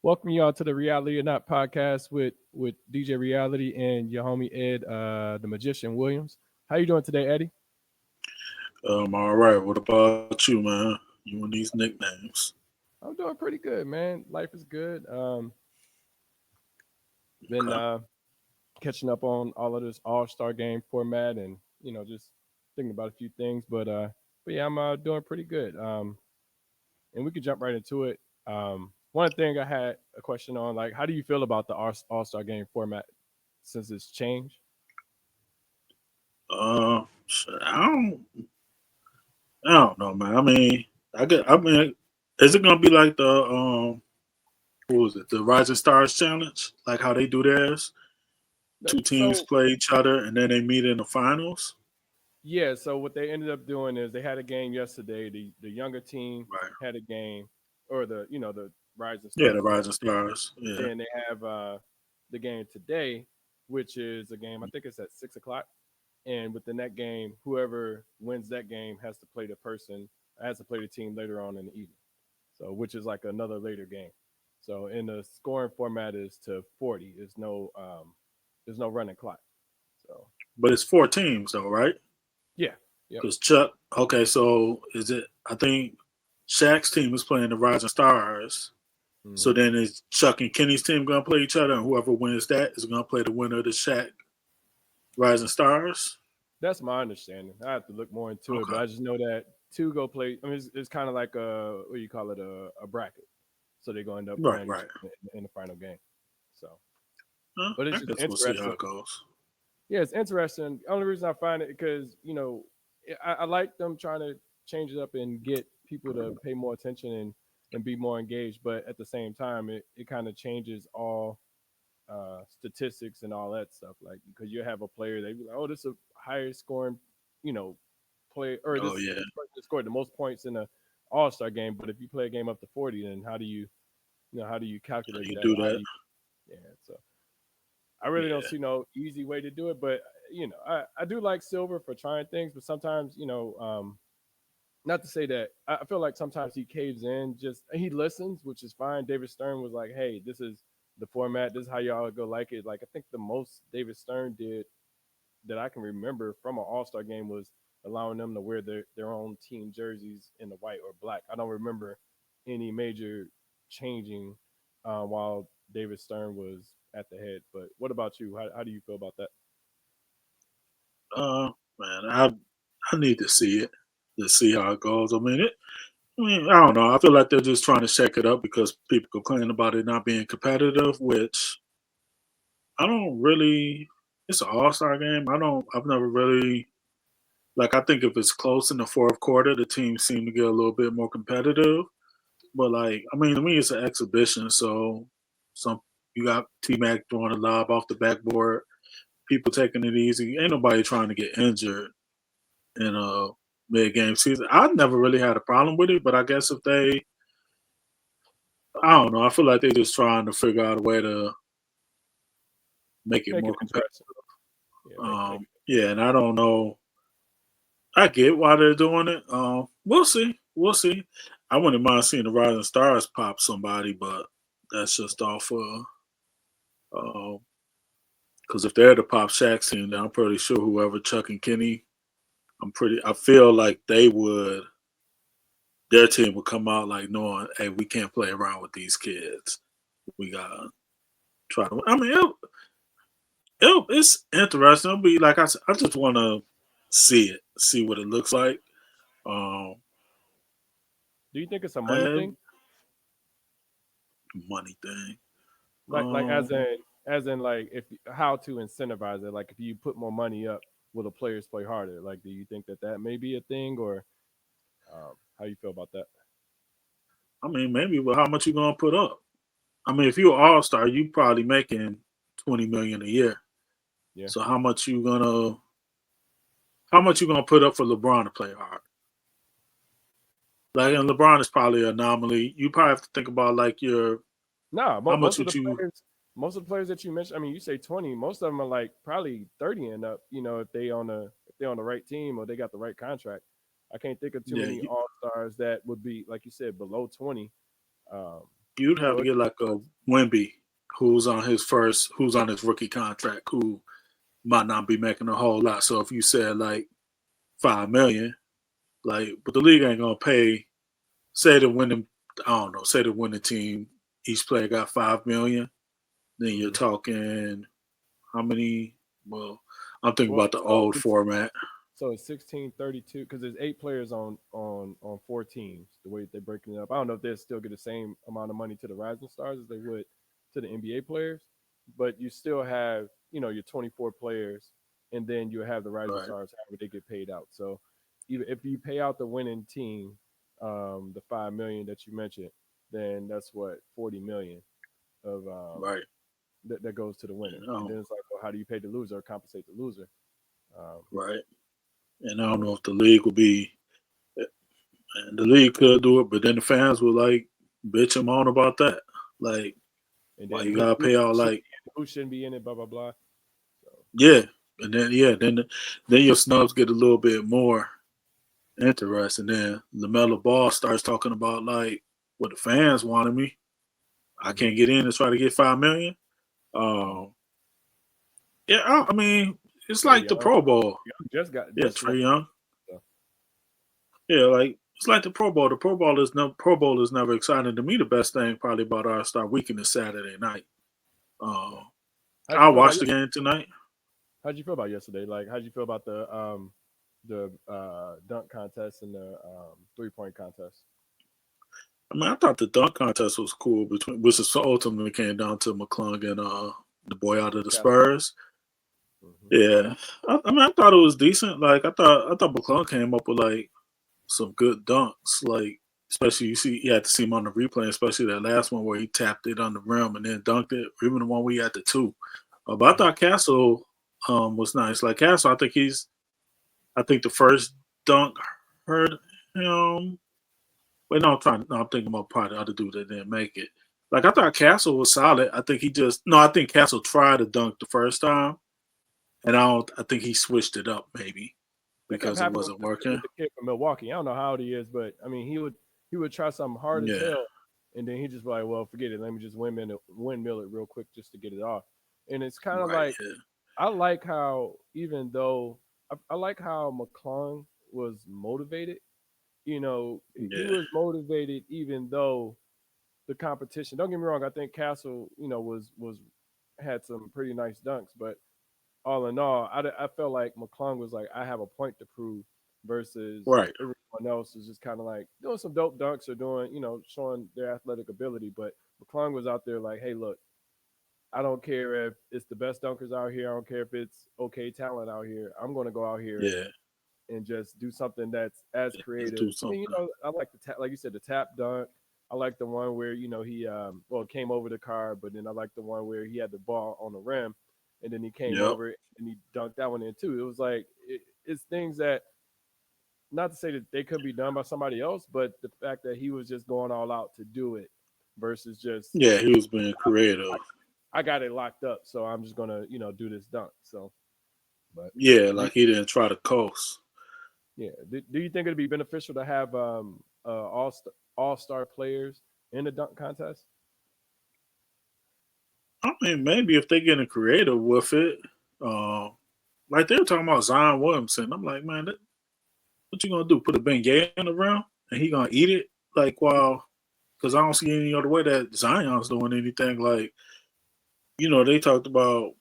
Welcome y'all to the Reality or Not podcast with DJ Reality and your homie Ed, the magician Williams. How you doing today, Eddie? All right. What about you, man? You and these nicknames. I'm doing pretty good, man. Life is good. Been Okay. catching up on all of this All Star game format, and just thinking about a few things. But yeah, I'm doing pretty good. And we could jump right into it. One thing I had a question on, like, how do you feel about the All Star game format since it's changed? Shit, I don't know, man. I mean, is it gonna be like the what was it, the Rising Stars Challenge? Like how they do theirs? Two teams So play each other and then they meet in the finals. yeah, so what they ended up doing is they had a game yesterday. The younger team Right. had a game, or the Rising Yeah, the Stars Rising won. Stars. Yeah. Then they have the game today, which is a game. I think it's at 6 o'clock. And within that game, whoever wins that game has to play the team later on in the evening. So which is like another later game. So in the scoring format is to 40. There's no running clock. So But it's four teams though, right? yeah, yep. Because Chuck. Okay, so is it? I think Shaq's team is playing the Rising Stars. So Hmm. then is Chuck and Kenny's team gonna play each other, and whoever wins that is gonna play the winner of the Shaq Rising Stars. That's my understanding. I have to look more into it, but Okay. I just know that two go play. I mean, it's kind of like a what do you call it, a bracket. So they're going to end up Right, playing each right. other in the final game. So, but I it's just guess we'll see how interesting. it goes. Yeah, it's interesting. The only reason I find it because I like them trying to change it up and get people to pay more attention and be more engaged, but at the same time, it kind of changes all statistics and all that stuff. Like because you have a player they be like, oh, this is a higher scoring, you know, play or Oh this yeah, person scored the most points in a All Star game. But if you play a game up to 40, then how do you how calculate you that? do Or how do that? you yeah? So I really don't Yeah, see no easy way to do it. But I do like Silver for trying things, but sometimes not to say that I feel like sometimes he caves in. Just he listens, which is fine. David Stern was like, "Hey, this is the format. This is how y'all go like it." Like I think the most David Stern did that I can remember from an All Star game was allowing them to wear their own team jerseys in the white or black. I don't remember any major changing while David Stern was at the head. But what about you? How do you feel about that? man, I need to see it to see how it goes. I mean, I don't know. I feel like they're just trying to shake it up because people complain about it not being competitive, which I don't really. It's an All Star game. I don't. I've never really like. I think if it's close in the fourth quarter, the teams seem to get a little bit more competitive. But like, I mean, to me, it's an exhibition. So some you got T Mac throwing a lob off the backboard, people taking it easy. Ain't nobody trying to get injured in a mid game season. I never really had a problem with it, but I guess if they, I don't know, I feel like they're just trying to figure out a way to make it Make more it competitive. interesting. Yeah, make it Yeah, and I don't know. I get why they're doing it. We'll see. We'll see. I wouldn't mind seeing the Rising Stars pop somebody, but that's just off of. Because if they're the pop Shaq team, then I'm pretty sure whoever Chuck and Kenny, I feel like they would, their team would come out like knowing, hey, we can't play around with these kids. We gotta try to. I mean, it's interesting. It'll be like I said, I just want to see it, see what it looks like. Um, Do you think it's a money and thing? money thing. Like Um, as in like if how to incentivize it? Like if you put more money up, will the players play harder? Like do you think that may be a thing or how you feel about that? I mean, maybe, but how much you gonna put up? I mean, if you're an all star, you probably making 20 million a year. Yeah. So how much you gonna put up for LeBron to play hard? Like, and LeBron is probably an anomaly. You probably have to think about like your No, how much most of the would you? players, that you mentioned, I mean, you say 20, most of them are like probably 30 and up. If they on the right team or they got the right contract. I can't think of too Yeah, many all stars that would be like you said below 20. You'd have So to it, get like a Wimby, who's on his rookie contract, who might not be making a whole lot. So if you said like 5 million, like, but the league ain't gonna pay. Say the winning, I don't know. Say the winning team, each player got 5 million. Then you're mhm. talking how many? Well, I'm thinking Well, about the old format. so it's 16-32 because there's 8 players on 4 teams. The way they're breaking it up, I don't know if they still get the same amount of money to the Rising Stars as they would to the NBA players, but you still have your 24 players, and then you have the Rising Right, Stars however they get paid out. So even if you pay out the winning team, the 5 million that you mentioned, then that's what 40 million of right. that goes to the winner, and Um, then it's like, well, how do you pay the loser or compensate the loser? Um, right. And I don't so know if the league will be. And the league could do it, but then the fans will like bitch him on about that. Like, and why then you gotta pay out like who shouldn't be in it, blah blah blah. So yeah, and then yeah, then your snubs get a little bit more interesting. Then Lamelo Ball starts talking about like what the fans wanted me. I hmm can't get in and try to get 5 million. Um, yeah, I mean it's Trey like the Young, Pro Bowl. Young just got Yeah, just Trey won. Young. So, Yeah, like it's like the Pro Bowl. The Pro Bowl is never exciting to me. The best thing probably about our Star Weekend is Saturday night. yeah. Um, How'd you I feel about watched the game tonight. how'd you feel about yesterday? Like how'd you feel about the dunk contest and the 3-point contest? I mean, I thought the dunk contest was cool between, which is ultimately came down to McClung and the boy out of the Castle. Spurs. Hmm. Yeah, I mean, I thought it was decent. Like, I thought McClung came up with like some good dunks. Like, especially you had to see him on the replay, especially that last one where he tapped it on the rim and then dunked it. Or even the one we had the two. But I Hmm. thought Castle was nice. Like Castle, I think the first dunk hurt him. Wait, no, I'm thinking about probably the other dude that didn't make it. Like I thought Castle was solid. I think he just no. I think Castle tried to dunk the first time, and I don't. I think he switched it up maybe That kept because it happening wasn't with working. the kid from Milwaukee. I don't know how old he is, but I mean, he would try something hard as Yeah, hell, and then he just be like, well, forget it. Let me just windmill it real quick just to get it off. And it's kind of right. like I like how even though I like how McClung was motivated. He Yeah, was motivated even though the competition. Don't get me wrong. I think Castle, was had some pretty nice dunks, but all in all, I felt like McClung was like, I have a point to prove versus right. everyone else is just kind of like doing some dope dunks or doing, showing their athletic ability. But McClung was out there like, hey, look, I don't care if it's the best dunkers out here. I don't care if it's okay talent out here. I'm going to go out here Yeah, and just do something that's as let's creative. do And something. I like the like you said, the tap dunk. I like the one where he came over the car, but then I like the one where he had the ball on the rim, and then he came Yep. over and he dunked that one in too. It was like it's things that, not to say that they could be done by somebody else, but the fact that he was just going all out to do it versus just Yeah, he was being creative. I got it locked up, so I'm just gonna do this dunk. So, but Yeah, do, like he didn't try to coast. yeah. Do you think it'd be beneficial to have all star players in the dunk contest? I mean, maybe if they getting creative with it, uh, like they were talking about Zion Williamson. I'm like, man, what you gonna do? Put a Bengay in the rim and he gonna eat it? Like, wow, because I don't see any other way that Zion's doing anything. Like, they talked about.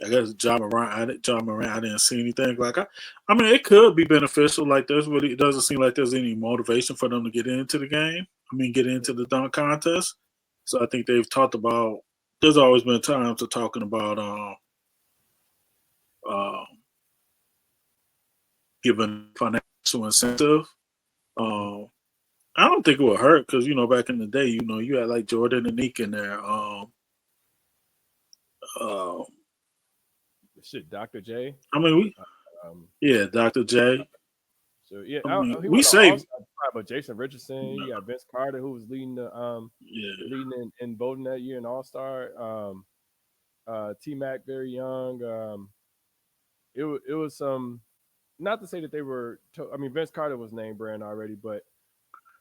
I guess John Morant. I didn't see anything. Like, I mean, it could be beneficial. Like, it doesn't seem like there's any motivation for them to get into the game. I mean, get into the dunk contest. So I think they've talked about. There's always been times to talking about uh, giving financial incentive. Mm-hmm. Um, I don't think it would hurt because back in the day, you had like Jordan and Nick in there. Uh, Shit, Dr. J. I mean, Um, yeah, Dr. J. so yeah, I mean, he we won an All say, Star, but Jason Richardson, you got Vince Carter who was yeah, leading in voting that year in All Star. T Mac very young. It was some, not to say that they were. I mean, Vince Carter was name brand already, but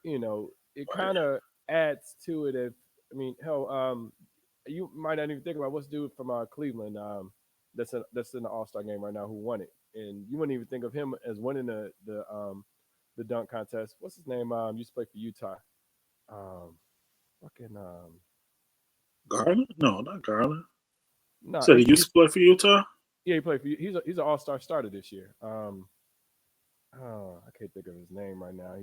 it kind right, of. adds to it. If I mean, hell, you might not even think about what's dude from Cleveland, that's in the All Star game right now who won it, and you wouldn't even think of him as winning the dunk contest. What's his name? Used to play for Utah. Um, fucking Garland? No, not Garland. no, Said he used to play for Utah. yeah, he played for. He's an All Star starter this year. Oh, I can't think of his name right now.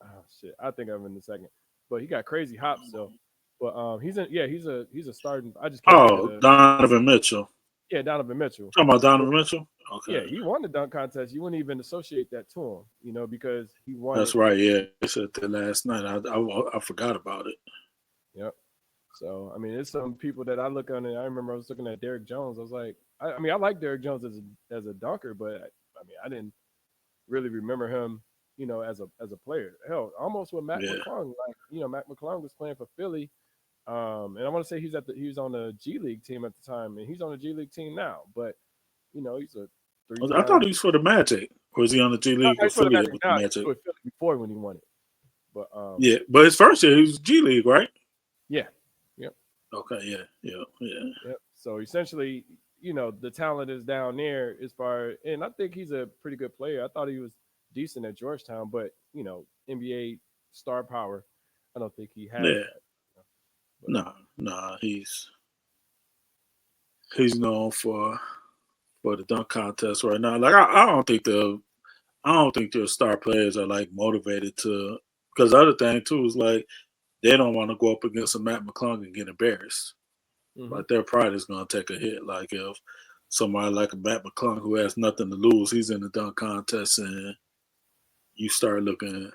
Oh shit, I think of him in a second. But he got crazy hops so. But he's a starting. I just can't think of Oh, the Donovan Mitchell. yeah Donovan Mitchell. Talking about But Donovan Mitchell. yeah, Okay, he won the dunk contest. You wouldn't even associate that to him, because he won that's it. right. Yeah, I said that last night. I forgot about it. Yep. So I mean, it's some people that I look on and I remember I was looking at Derrick Jones. I was like, I mean, I like Derrick Jones as a dunker, but I mean, I didn't really remember him, as a player. Hell, almost with Mac Yeah, McClung. Like, Mac McClung was playing for Philly. And I want to say he was on the G League team at the time, and he's on the G League team now. But he's a three I thought time. he was for the Magic. Or is he on the G No, League he's for the affiliate Magic with the now. He Magic? was with Philly before when he won it. But Yeah, but his first year he was G League, right? yeah, yep, Okay, yeah. yep. So essentially, the talent is down there as far, and I think he's a pretty good player. I thought he was decent at Georgetown, but NBA star power, I don't think he has Yeah, that. But nah. He's known for the dunk contest right now. Like I don't think their star players are like motivated to. Because the other thing too is like they don't want to go up against a Matt McClung and get embarrassed. hmm Like their pride is going to take a hit. Like if somebody like a Matt McClung who has nothing to lose, he's in the dunk contest, and you start looking,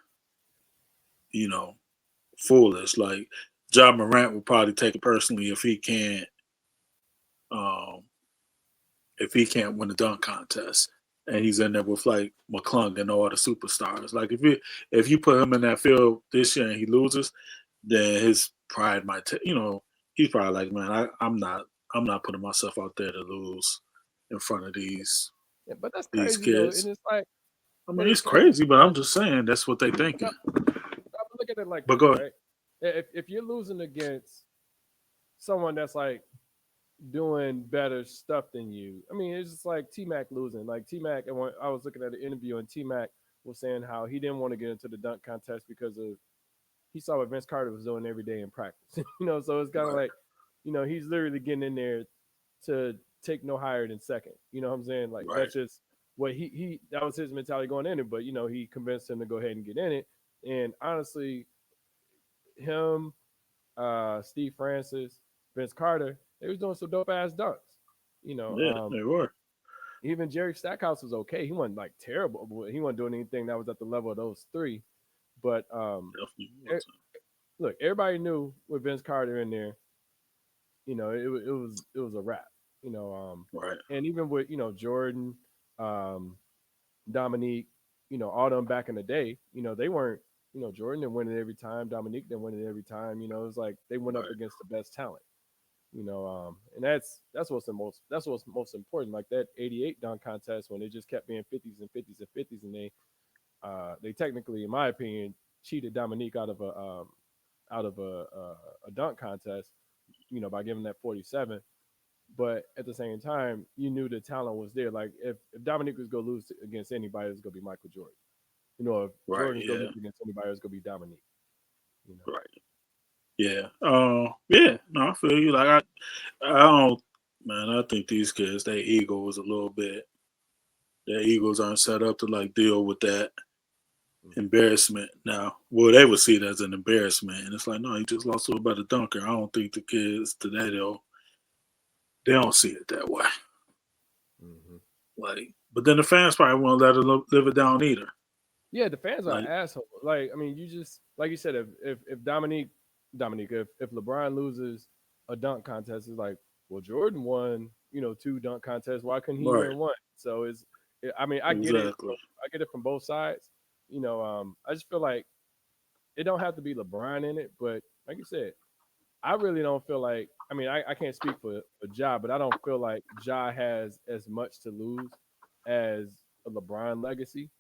you know, foolish. Like John Morant would probably take it personally um, if he can't win the dunk contest, and he's in there with like McClung and all the superstars. Like if you put him in that field this year and he loses, then his pride might he's probably like, man, I'm not putting myself out there to lose in front of yeah, but that's these crazy though, and kids. it's like, I but mean, it's it's crazy crazy, but I'm because just saying that's what they thinking. I look at it like But this, go ahead. right? If you're losing against someone that's like doing better stuff than you, I mean, it's just like T Mac losing. Like T Mac, and when I was looking at an interview, and T Mac was saying how he didn't want to get into the dunk contest because of he saw what Vince Carter was doing every day in practice. So it's kind of Right, like, he's literally getting in there to take no higher than second. You know what I'm saying? Like right. that's just what he that was his mentality going in it. But he convinced him to go ahead and get in it. And honestly, him, Steve Francis, Vince Carter, they was doing some dope ass dunks. You know, Yeah, um, they were. even Jerry Stackhouse was okay. He wasn't like terrible, but he wasn't doing anything that was at the level of those three. But Definitely e- wasn't. look, everybody knew with Vince Carter in there, it was a wrap. Right, And even with Jordan, um, Dominique, all them back in the day, they weren't, Jordan didn't win it every time, Dominique didn't win it every time. It was like they went up right, against the best talent. And that's what's most important. Like that '88 dunk contest when it just kept being 50s and 50s and 50s, and they technically, in my opinion, cheated Dominique out of a dunk contest, by giving that 47. But at the same time, you knew the talent was there. Like if Dominique was gonna lose against anybody, it's gonna be Michael Jordan. If right. Jordan's gonna Yeah, lose against anybody, it's gonna be Dominique. You know. right. Yeah. Yeah. No, I feel you. Like I don't. Man, I think these kids, their ego was a little bit. Their egos aren't set up to like deal with that Mm-hmm. embarrassment. Now, well, they would see it as an embarrassment, and it's like, no, you just lost to a better dunker. I don't think the kids today they don't see it that way. Mm-hmm. Like, but then the fans probably won't let it live it down either. Yeah, the fans are Like, assholes. Like, I mean, you just like you said, if Dominique, if LeBron loses a dunk contest, it's like, well, Jordan won, two dunk contests. Why couldn't he right, win one? So I mean, I get it. exactly. I get it from both sides. I just feel like it don't have to be LeBron in it, but like you said, I really don't feel like. I mean, I can't speak for Ja, but I don't feel like Ja has as much to lose as a LeBron legacy.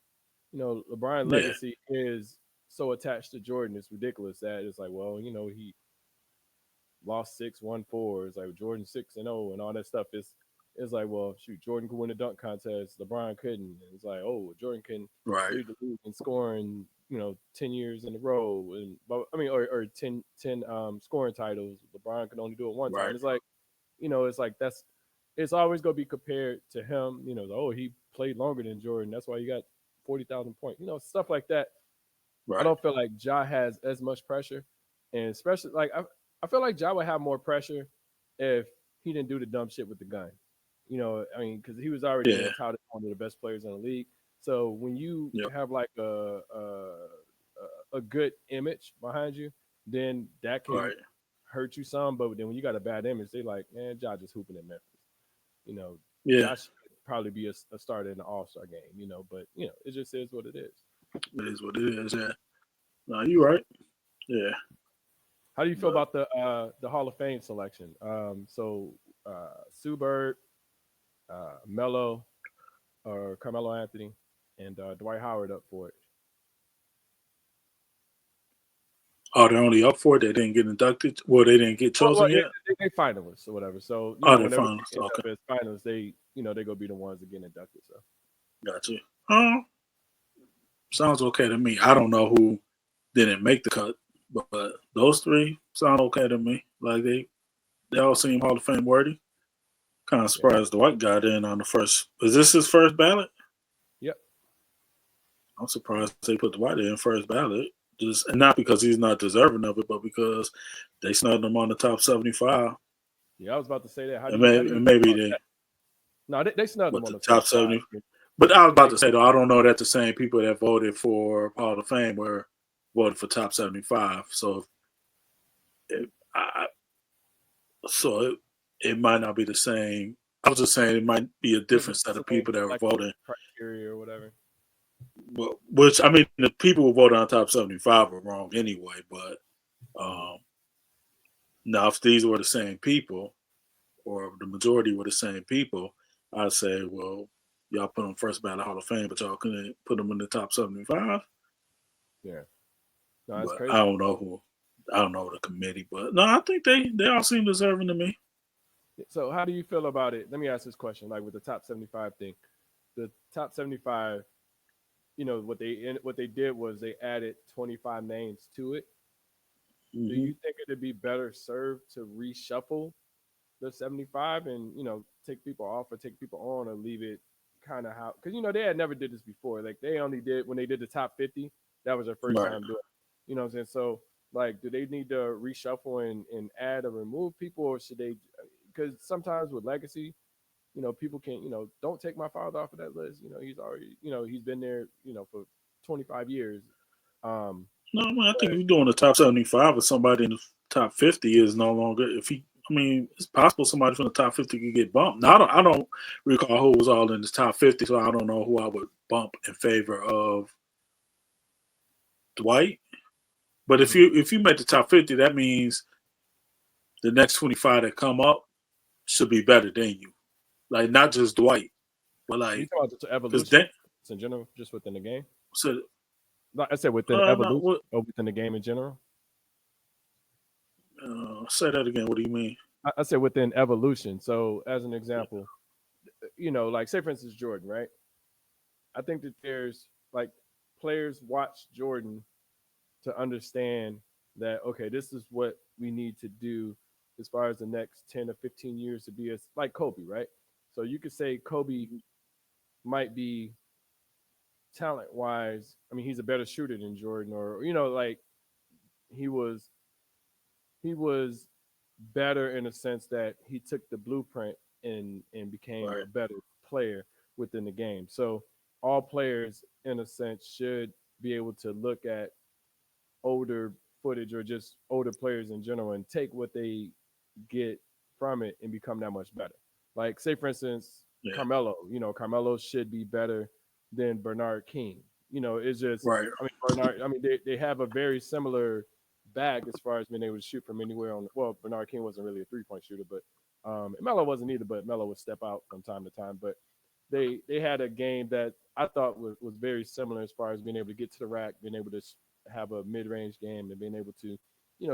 LeBron Yeah, legacy is. so attached to Jordan. It's ridiculous that it's like, well, he lost 6-1-4. It's like Jordan 6-0 and all that stuff. It's like, well, shoot, Jordan could win a dunk contest, LeBron couldn't. And it's like, oh, Jordan can Right. lead the league in scoring, 10 years in a row, and but I mean, or 10 scoring titles. LeBron can only do it one time. Right. It's like, it's like it's always gonna be compared to him. Oh, he played longer than Jordan. That's why he got 40,000 points. Stuff like that. I Right. don't feel like Ja has as much pressure, and especially like I feel like Ja would have more pressure if he didn't do the dumb shit with the gun. I mean, because he was already Yeah. being touted as one of the best players in the league. So when you Yep. have like a good image behind you, then that can Right. hurt you some. But then when you got a bad image, they like, man, Ja just hooping in Memphis. You know, Yeah. Josh should probably be a starter in the All Star game. But it just is what it is. It is what it is. Yeah. No, you right. Yeah. How do you feel But about the Hall of Fame selection? So Sue Bird, Melo, or Carmelo Anthony, and Dwight Howard up for it. are they only up for it? They didn't get inducted. Well, they didn't get Well, chosen yet. they finalists or whatever. So Oh, they're whenever finalists. they end Okay. up as finalists, they go be the ones that get inducted. So Got you. Sounds okay to me. I don't know who didn't make the cut, but those three sound okay to me. Like they all seem Hall of Fame worthy. Kind of yeah, surprised Dwight got in on the first. Is this his first ballot? yep, I'm surprised they put Dwight in first ballot. Just and not because he's not deserving of it, but because they snubbed him on the top 75. yeah. I was about to say that. How do And you how do you feel maybe about they that? No, they snubbed them what on the the top 75. 70. But I was about They to say though, I don't know that the same people that voted for Hall of Fame were voted for top 75. So it, I, so it might not be the same. I was just saying it might be a the different set of same people that were like voting. criteria or whatever. Which I mean, the people who voted on top 75 were wrong anyway. But Mm. um, now if these were the same people, or the majority were the same people, I'd say, well, y'all put them first ballot Hall of Fame, but y'all couldn't put them in the top 75. Yeah, no, that's But crazy. I don't know the committee, but no, I think they all seem deserving to me. So how do you feel about it? Let me ask this question: like with the top 75 thing, the top 75, what they did was they added 25 names to it. Do Hmm. you think it'd be better served to reshuffle the 75 and take people off or take people on, or leave it kind of how, because they had never did this before. Like they only did when they did the top 50. That was their first Right. time doing it. What I'm saying? So like, do they need to reshuffle and add or remove people, or should they, because sometimes with legacy, people can, don't take my father off of that list. He's already, he's been there, for 25 years. um No, I, mean, I think but if you're doing the top 75 or somebody in the top 50 is no longer, if he, I mean, it's possible somebody from the top 50 could get bumped. Now, I don't recall who was all in the top 50, so I don't know who I would bump in favor of Dwight. But mhm. if you make the top 50, that means the next 25 that come up should be better than you. Like, not just Dwight, but You like, talking about the because evolution then, in general, just within the game? so, Like I said, within no, evolution what, or within the game in general. say that again. What do you mean? I said within evolution. So as an example, like say for instance Jordan, right? I think that there's like players watch Jordan to understand that okay, this is what we need to do as far as the next 10 or 15 years to be as like Kobe, right? So you could say Kobe might be talent wise. I mean, he's a better shooter than Jordan, or like he was he was better in a sense that he took the blueprint and became Right. a better player within the game. So all players in a sense should be able to look at older footage or just older players in general and take what they get from it and become that much better. Like say for instance, Yeah. Carmelo, Carmelo should be better than Bernard King. It's just Right. I mean Bernard, I mean they have a very similar bag as far as being able to shoot from anywhere on well, Bernard King wasn't really a 3-point shooter, but Melo wasn't either, but Melo would step out from time to time. But they had a game that I thought was very similar as far as being able to get to the rack, being able to have a mid range game and being able to,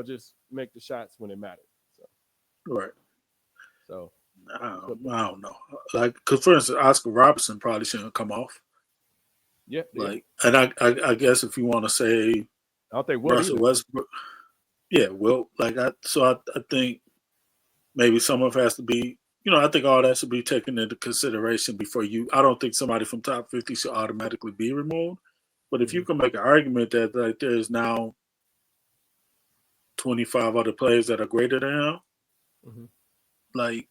just make the shots when it mattered. So, Right. so, but I don't know. Like, because for instance, Oscar Robertson probably shouldn't come off. yeah, yeah. Like, and I guess if you want to say I don't think Wilt Russell either. Westbrook, yeah, well, like I think maybe some of it has to be, I think all that should be taken into consideration before you. I don't think somebody from top 50 should automatically be removed. But if you Hmm. can make an argument that like there's now 25 other players that are greater than him, Hmm. like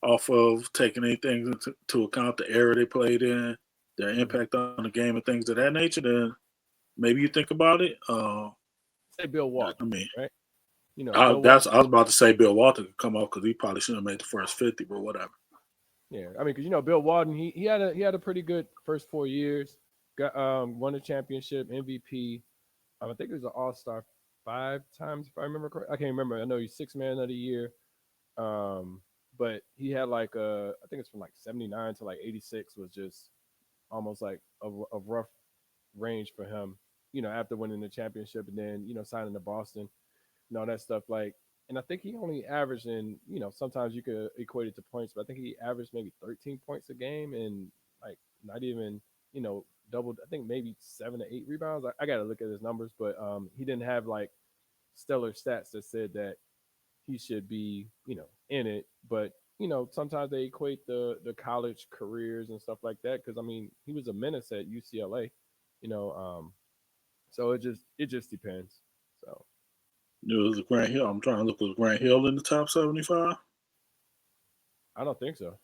off of taking anything into account, the era they played in, their Hmm. impact on the game, and things of that nature, then maybe you think about it. Say Bill I Walton, mean, right? Bill Walton. I was about to say Bill Walton could come off because he probably shouldn't have made the first 50, but whatever. Yeah, I mean, because Bill Walton, he had a pretty good first 4 years. Got won a championship, MVP. I think he was an All Star 5 times if I remember correct. I can't remember. I know he's six man of the year. Um, but he had like I think it's from like 79 to like 86 was just almost like a rough range for him. After winning the championship and then signing to Boston and all that stuff. Like, and I think he only averaged in sometimes you could equate it to points, but I think he averaged maybe 13 points a game and like not even you know doubled. I think maybe 7 to 8 rebounds. I got to look at his numbers, but he didn't have like stellar stats that said that he should be in it. But sometimes they equate the college careers and stuff like that because I mean he was a menace at UCLA. You know, so it just depends. So It was Grant Hill. I'm trying to look. Was Grant Hill in the top 75? I don't think so.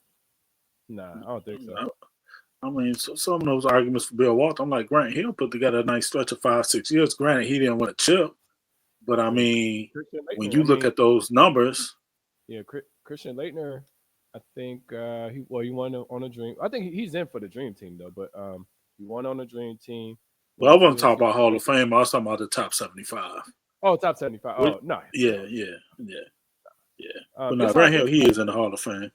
Nah, I don't think so. I mean, some of those arguments for Bill Walton, I'm like, Grant Hill put together a nice stretch of 5, 6 years. Granted, he didn't win a chip, but I I mean, mean, Christian when Leitner. you I look mean, at those numbers, yeah, Christian Leitner. I think he won on a dream. I think he's in for the dream team though. But he won on the dream team. well, Went I to wasn't talking NCAA. about Hall of Fame. I was talking about the top 75. Oh, top 75. Which, Oh no, yeah, no. yeah, yeah, yeah. But no, It's Grant hard. Hill, he is in the Hall of Fame.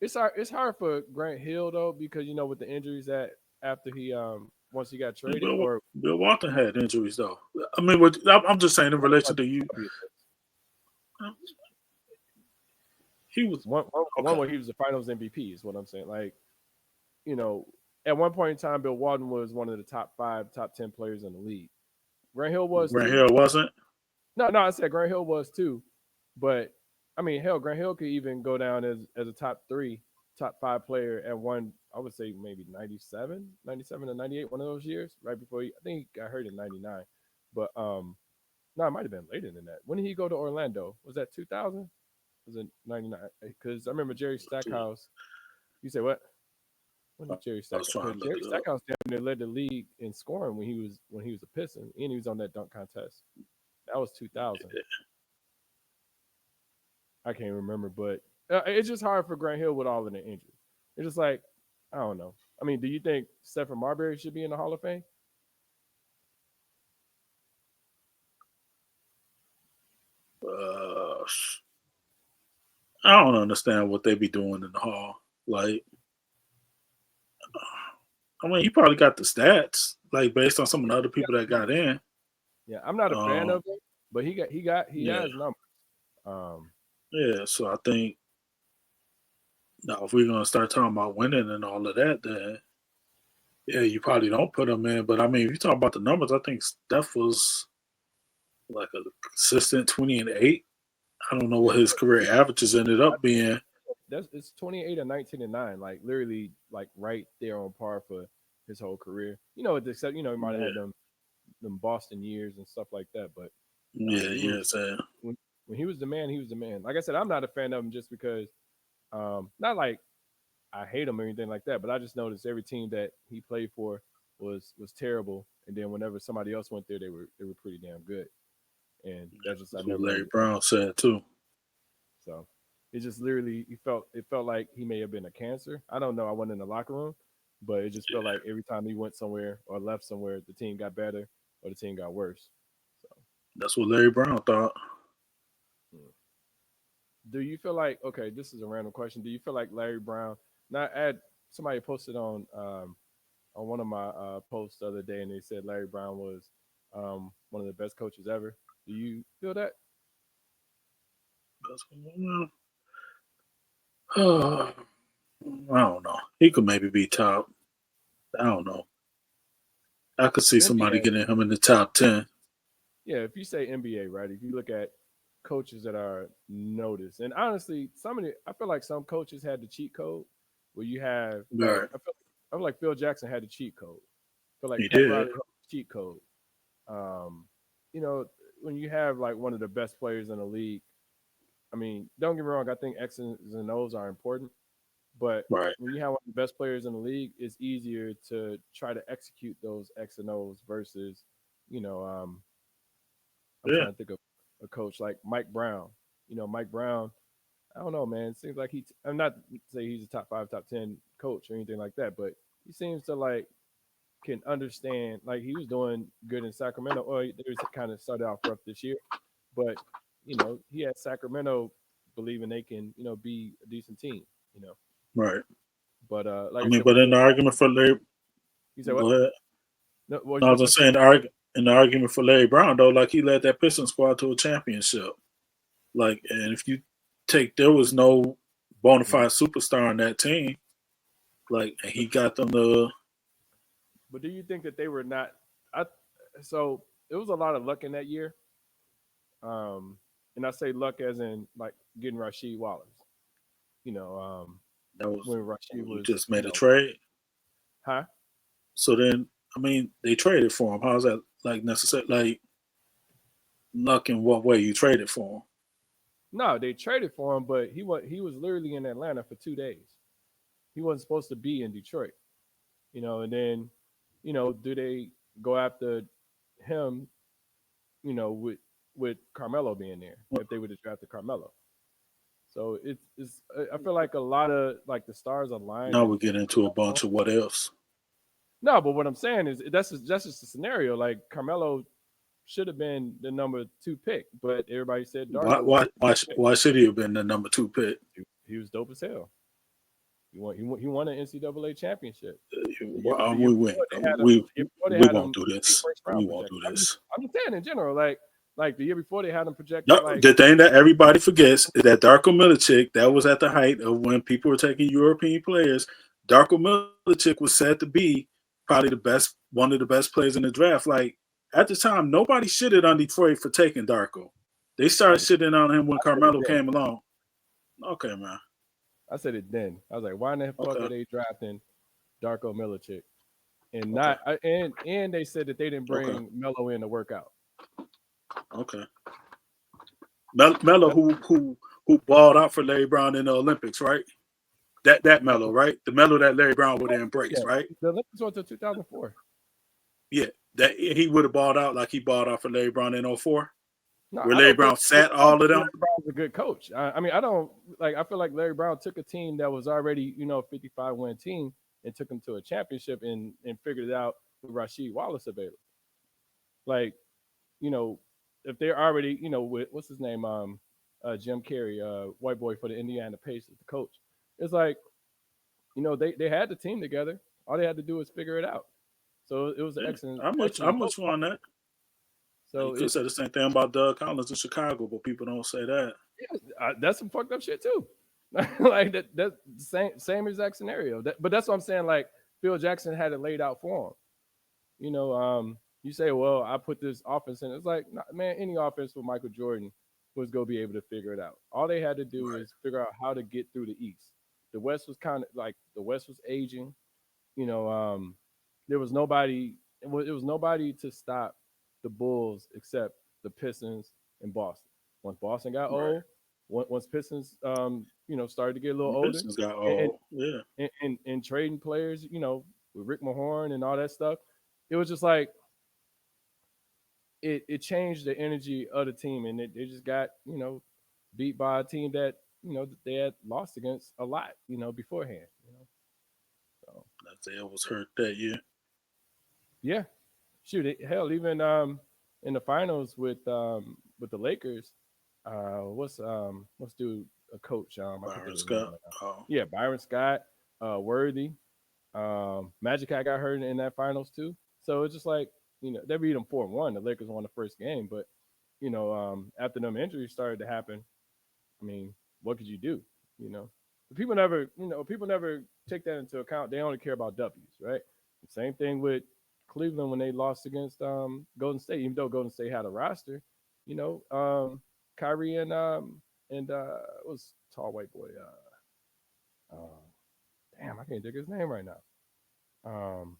It's hard for Grant Hill though because with the injuries that after he once he got traded or Bill Walton had injuries, though. I mean, I'm just saying in relation to you, he was one okay. where he was the Finals MVP is what I'm saying. Like you know, at one point in time, Bill Walton was one of the top five, top 10 players in the league. Grant Hill was Grant too. Hill wasn't. No, no, I said Grant Hill was too. But I mean, hell, Grant Hill could even go down as a top three, top five player at one. I would say maybe 97 to 98, one of those years, right before I think he got hurt in 99. But no, it might have been later than that. When did he go to Orlando? Was that 2000? Was it 99? Because I remember Jerry Stackhouse. You say what? When did Jerry I was Stackhouse? trying Because to look Jerry it up. Stackhouse down there led the league in scoring when he was a Piston, and he was on that dunk contest. That was 2000. I can't remember, but it's just hard for Grant Hill with all of the injuries. It's just like I don't know. I mean, do you think Stephen Marbury should be in the Hall of Fame? Uh, I don't understand what they be doing in the Hall. Like, I mean, he probably got the stats, like based on some of the other people that got in. Yeah, I'm not a fan Um, of him, but he yeah, has numbers. Um, yeah. So I think now if we're gonna start talking about winning and all of that, then yeah, you probably don't put him in. But I mean, if you talk about the numbers, I think Steph was like a consistent 20 and 8. I don't know yeah, what his career averages ended up being. that's it's 28 and 19 and 9, like literally like right there on par for his whole career. Except he might have Yeah, had them Boston years and stuff like that, but yeah, he yeah. was So when he was the man, he was the man. Like I said, I'm not a fan of him just because not like I hate him or anything like that, but I just noticed every team that he played for was terrible, and then whenever somebody else went there, they were pretty damn good, and that's just I that's what never Larry understood. Brown said too. So it just literally it felt like he may have been a cancer. I don't know. I wasn't in the locker room, but it just felt like every time he went somewhere or left somewhere, the team got better or the team got worse. So That's what Larry Brown thought. mm. Do you feel like okay? This is a random question. Do you feel like Larry Brown? Not add somebody posted on one of my posts the other day, and they said Larry Brown was one of the best coaches ever. Do you feel that? I don't know. He could maybe be top. I don't know. I could see somebody NBA, getting him in the top 10. yeah. If you say NBA, right? If you look at coaches that are noticed, and honestly, some of the, I feel like some coaches had the cheat code where you have like Right. I feel like Phil Jackson had the cheat code. I feel like He Pat did. Riley had the cheat code. Um, you know, when you have like one of the best players in the league, I mean, don't get me wrong, I think X's and O's are important, but Right. when you have one of the best players in the league, it's easier to try to execute those X and O's versus, you know, I'm Yeah. trying to think of a coach like Mike Brown. Mike Brown, I don't know, man. It seems like I'm not to say he's a top five, top 10 coach or anything like that, but he seems to like can understand, like he was doing good in Sacramento, or they was kind of started off rough this year, but he had Sacramento believing they can, be a decent team, you know. Right. But like I I mean, said, for but in Phil the Jackson, argument for Larry, you said what? go ahead. No, what was No, I you was gonna say? just saying in the argument for Larry Brown though, like he led that Pistons squad to a championship. Like, and if you take, there was no bona Mhm. fide superstar on that team. Like, and he got them to But do you think that they were not? I so it was a lot of luck in that year, and I say luck as in like getting Rasheed Wallace. You know, that was when Rasheed you was, just made a trade. huh? So then, I mean, they traded for him. How's that like necessary? Like luck in what way you traded for him? No, they traded for him, but he was literally in Atlanta for 2 days. He wasn't supposed to be in Detroit. And then, do they go after him? With Carmelo being there, if they would have drafted Carmelo. So it's I feel like a lot of like the stars aligned Now and we get worked into a out for him. bunch of what ifs. No, but what I'm saying is that's just a scenario. Like Carmelo should have been the number two pick, but everybody said Why Darko was why the why pick. why should he have been the number two pick? He was dope as hell. He won an NCAA championship. The year, Well, the year we before they had him. we The year before they we had won't him do a this. first We round won't do projected. I'm just this. I'm just saying in general, like the year before they had him No, projected like the thing that everybody forgets is that Darko Milicic, that was at the height of when people were taking European players. Darko Milicic was said to be probably one of the best players in the draft. Like at the time, nobody shitted on Detroit for taking Darko. They started I did. shitting on him when I said it Carmelo then. came along. Okay, man. I said it then. I was like, why in the fuck Okay, are they drafting Darko Milicic and okay, not and they said that they didn't okay, bring Melo in to work out. okay. Melo, That's who balled out for Larry Brown in the Olympics, right? That Melo, right? The Melo that Larry Brown would have yeah. embraced, right? The Olympics went to 2004. Yeah, that he would have balled out like he balled out for Larry Brown in '04, No, where I Larry don't think Brown sat I don't all of think them. Larry Brown's a good coach. I mean, I don't like. I feel like Larry Brown took a team that was already, 55 win team and took them to a championship and figured it out with Rasheed Wallace available. Like, you know, if they're already, with what's his name, Jim Carrey, white boy for the Indiana Pacers, the coach. It's like, they had the team together. All they had to do was figure it out. So it was an Yeah, excellent, I'm excellent coach. with you on that. And you So could say the same thing about Doug Collins in Chicago, but people don't say that. yeah, that's some fucked up shit too. Like that same exact scenario. But that's what I'm saying. Like Phil Jackson had it laid out for him. You say, well, I put this offense in. It's like, nah, man, any offense with Michael Jordan was gonna be able to figure it out. All they had to do Right, is figure out how to get through the East. The West was kind of like the West was aging. You know, there was nobody. It was nobody to stop the Bulls except the Pistons and Boston. Once Boston got right. old, once Pistons, started to get a little The older, Pistons got and all, yeah, and trading players, with Rick Mahorn and all that stuff, it was just like it changed the energy of the team, and they just got beat by a team that they had lost against a lot, beforehand. So Isaiah was hurt that year. yeah, shoot, hell, even in the finals with the Lakers, what's dude a coach? I can't think Byron of his name Scott. right now. Oh, Yeah, Byron Scott, Worthy, Magic. I got hurt in that finals too. So it's just like they beat them 4-1. The Lakers won the first game, but after them injuries started to happen, I mean, what could you do? You know, people never take that into account. They only care about W's, right? Same thing with Cleveland when they lost against Golden State. Even though Golden State had a roster, you know, Kyrie and what was tall white boy? Damn, I can't think of his name right now. Um,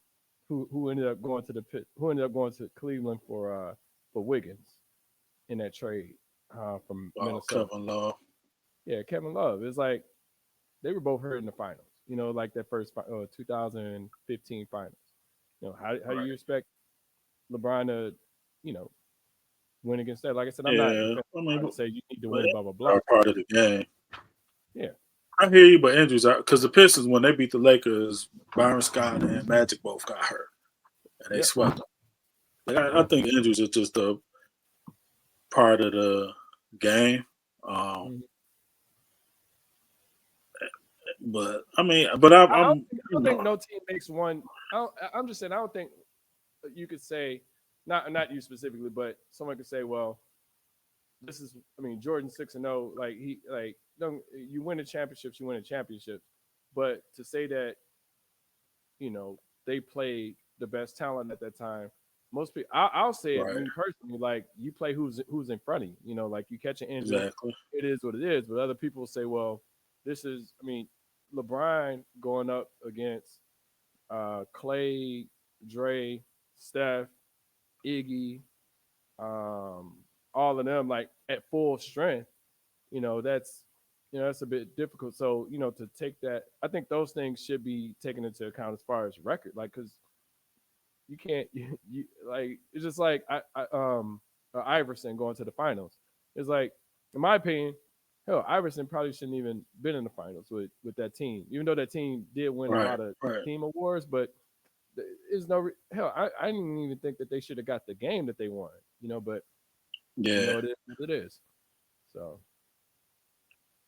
who ended up going to the pit? Who ended up going to Cleveland for Wiggins in that trade from Minnesota? Kevin Love. Yeah, Kevin Love. It's like they were both hurt in the finals. Like that first 2015 finals. How do Right. you expect LeBron to, you know, win against that? Like I said, I'm not Yeah. defending I mean, LeBron to say you need to but win, blah blah are blah. part of the game. Yeah, I hear you, but injuries are because the Pistons when they beat the Lakers, Byron Scott and Magic both got hurt and they yep. swept them. Like I think injuries are just a part of the game. Um, Mhm. but I mean, but I'm, I don't I'm think, I you don't know, think no team makes one. I'm just saying I don't think you could say not you specifically, but someone could say, well, this is I mean Jordan 6-0, like he like don't you win the championships, you win the championships, but to say that they played the best talent at that time. Most people, I'll say it, right, me personally, like you play who's in front of you. Like you catch an injury, exactly, it is what it is. But other people say, well, this is, I mean, LeBron going up against Clay, Dre, Steph, Iggy, um, all of them, like at full strength. That's that's a bit difficult. So to take that, I think those things should be taken into account as far as record, like because you can't you like it's just like Iverson going to the finals. It's like, in my opinion, hell, Iverson probably shouldn't even been in the finals with that team, even though that team did win a right, lot of right, team awards. But there's no hell. I didn't even think that they should have got the game that they won. But yeah, it is what it is. So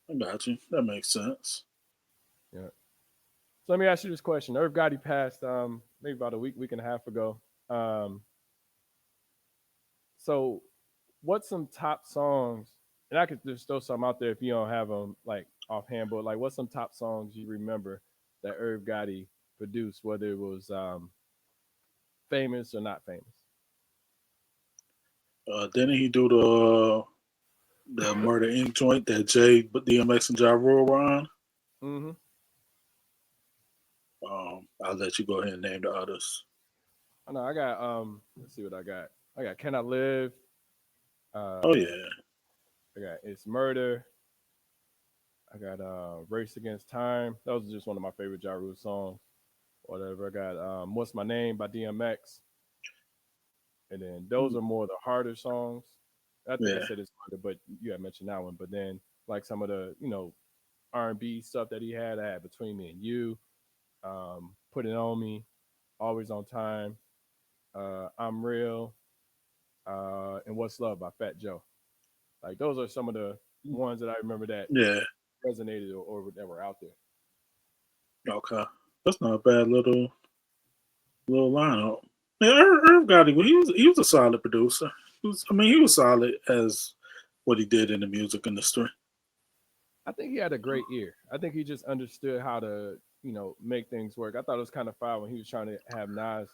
I got you. That makes sense. yeah. So let me ask you this question. Irv Gotti passed maybe about a week and a half ago. Um, So, what's some top songs? And I could just throw some out there if you don't have them like offhand. But like, what's some top songs you remember that Irv Gotti produced, whether it was famous or not famous? Didn't he do the Murder Inc. joint that Jay, DMX and Ja Rule were on? Mm-hmm. I'll let you go ahead and name the others. I know I got. Let's see what I got. I got "Can I Live." Oh Uh, yeah, I got "It's Murder." I got "Race Against Time." That was just one of my favorite Ja Rule songs. Whatever. I got "What's My Name" by DMX. And then those mm, are more the harder songs. I think I yeah, said it's harder, but you had mentioned that one. But then like some of the R&B stuff that he had, I had Between Me and You, Put It On Me, Always on Time, I'm Real, and What's Love by Fat Joe. Like those are some of the ones that I remember that yeah. resonated or that were out there. Okay, that's not a bad little lineup. Yeah, Irv Gotti, he was a solid producer. He was solid as what he did in the music industry. I think he had a great ear. I think he just understood how to make things work. I thought it was kind of fire when he was trying to have Nas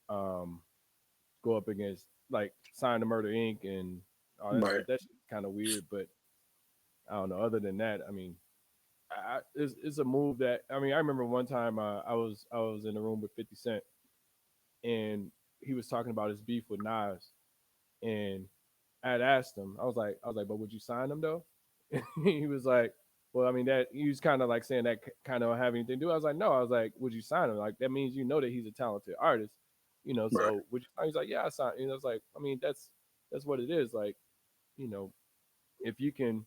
um, go up against like Sign to Murder Inc. and all that Right, stuff. That's kind of weird, but I don't know. Other than that, I mean, it's a move that I mean. I remember one time I was in the room with 50 Cent and he was talking about his beef with Nas, and I had asked him. I was like, but would you sign him though? He was like, well, I mean that he was kind of like saying that kind of have anything to do. I was like, no. I was like, would you sign him? Like that means that he's a talented artist, right. So would you? He's like, yeah, I signed. It's like, I mean, that's what it is. Like, you know, if you can,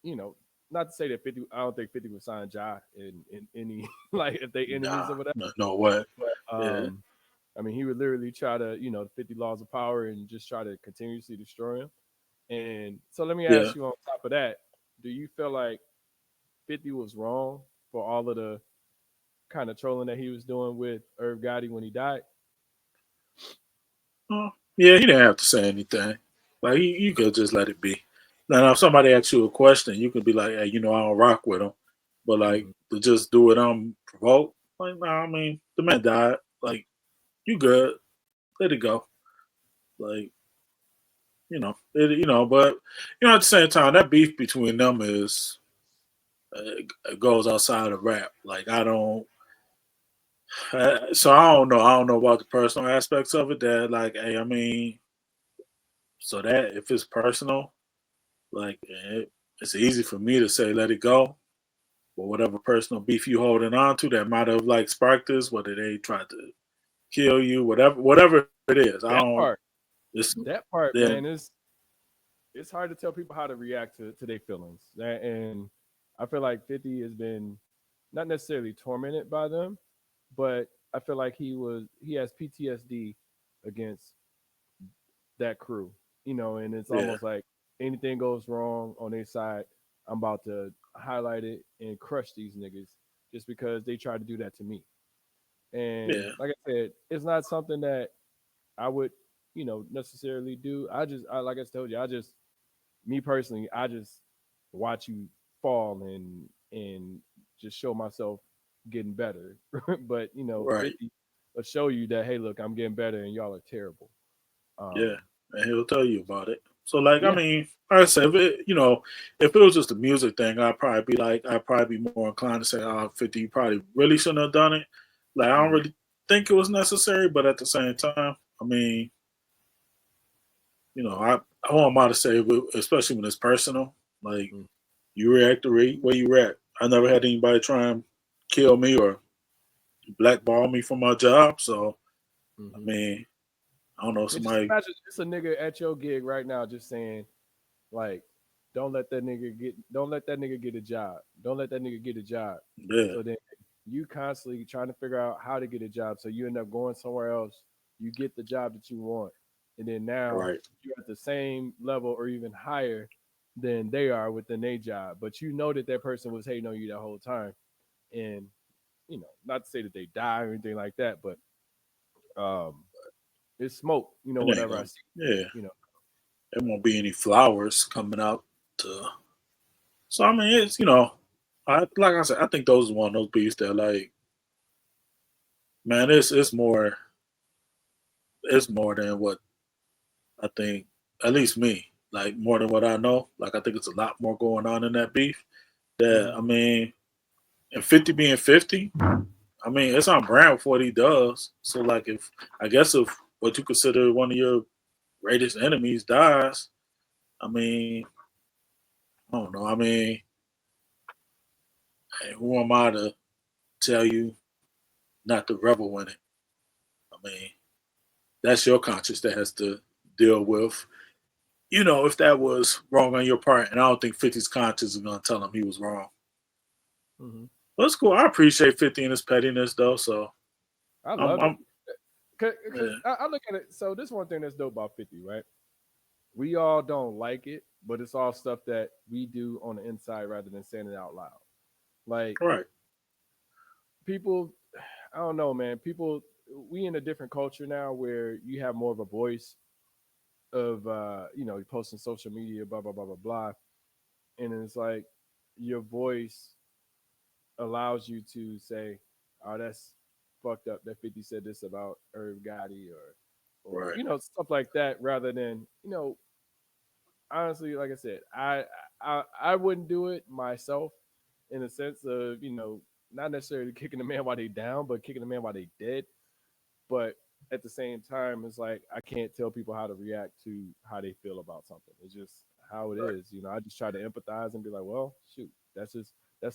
you know, not to say that 50. I don't think 50 would sign Ja in any like if they enemies Nah, or whatever. no way. But Yeah, I mean, he would literally try to, 50 laws of power and just try to continuously destroy him. And so let me yeah. ask you on top of that, do you feel like 50 was wrong for all of the kind of trolling that he was doing with Irv Gotti when he died? Yeah, he didn't have to say anything. Like you could just let it be. Now, if somebody asks you a question, you could be like, "Hey, I don't rock with him," but like Mhm. to just do it unprovoked, like, nah. I mean, the man died. Like, you good? Let it go. Like, but at the same time, that beef between them is it goes outside of rap. Like, I don't. So I don't know. I don't know about the personal aspects of it. That like, hey, I mean, so that if it's personal, like it's easy for me to say let it go. But whatever personal beef you holding on to that might have like sparked this, whether they tried to kill you, whatever it is, I That don't. part, It's that part, then man, is it's hard to tell people how to react to their feelings. And I feel like 50 has been not necessarily tormented by them, but I feel like he has PTSD against that crew, and it's yeah, almost like anything goes wrong on their side, I'm about to highlight it and crush these niggas just because they tried to do that to me. And yeah, like I said, it's not something that I would, necessarily do. Like I told you, me personally, I just watch you fall and just show myself getting better. But right, 50 will show you that, hey, look, I'm getting better and y'all are terrible. yeah, Um, and he'll tell you about it. So like, I yeah. mean, like I said, if it was just a music thing, I'd probably be more inclined to say, oh, 50, you probably really shouldn't have done it. Like, I don't Hmm. really think it was necessary, but at the same time, I mean, I want to say, especially when it's personal, like you react the way you react. I never had anybody try and kill me or blackball me from my job. So I Hmm. mean, I don't know, Yeah, just somebody. imagine just a nigga at your gig right now just saying, like, don't let that nigga get a job. Don't let that nigga get a job. Yeah, So then you constantly trying to figure out how to get a job. So you end up going somewhere else. You get the job that you want. And then now right, you're at the same level or even higher than they are within their job. But you know that person was hating on you that whole time. And, not to say that they die or anything like that, but um it's smoke, it ain't whenever I gonna. see, Yeah, you know. there won't be any flowers coming out. To so I mean, it's I like I said, I think those are one of those beats that like, man, it's more than what I think. At least me, like more than what I know. Like I think it's a lot more going on in that beef. That Hmm. I mean, and 50 being 50, I mean, it's on brand for what he does. So, like, if what you consider one of your greatest enemies dies, I mean, I don't know. I mean, hey, who am I to tell you not to revel in it? I mean, that's your conscience that has to deal with. If that was wrong on your part, and I don't think 50's conscience is going to tell him he was wrong. Hmm. But it's cool. I appreciate 50 and his pettiness, though. So I I'm, love it. I'm Because yeah, I look at it. So this one thing that's dope about 50, right? We all don't like it, but it's all stuff that we do on the inside rather than saying it out loud. Like right, people, I don't know, man. People, we in a different culture now where you have more of a voice of, you posting social media, blah blah blah blah blah, and it's like your voice allows you to say, "Oh, that's fucked up." That 50 said this about Irv Gotti or right, stuff like that, rather than honestly, like I said, I wouldn't do it myself in a sense of not necessarily kicking the man while they down, but kicking the man while they dead. But at the same time, it's like I can't tell people how to react to how they feel about something. It's just how it right. is. I just try to empathize and be like, well, shoot, that's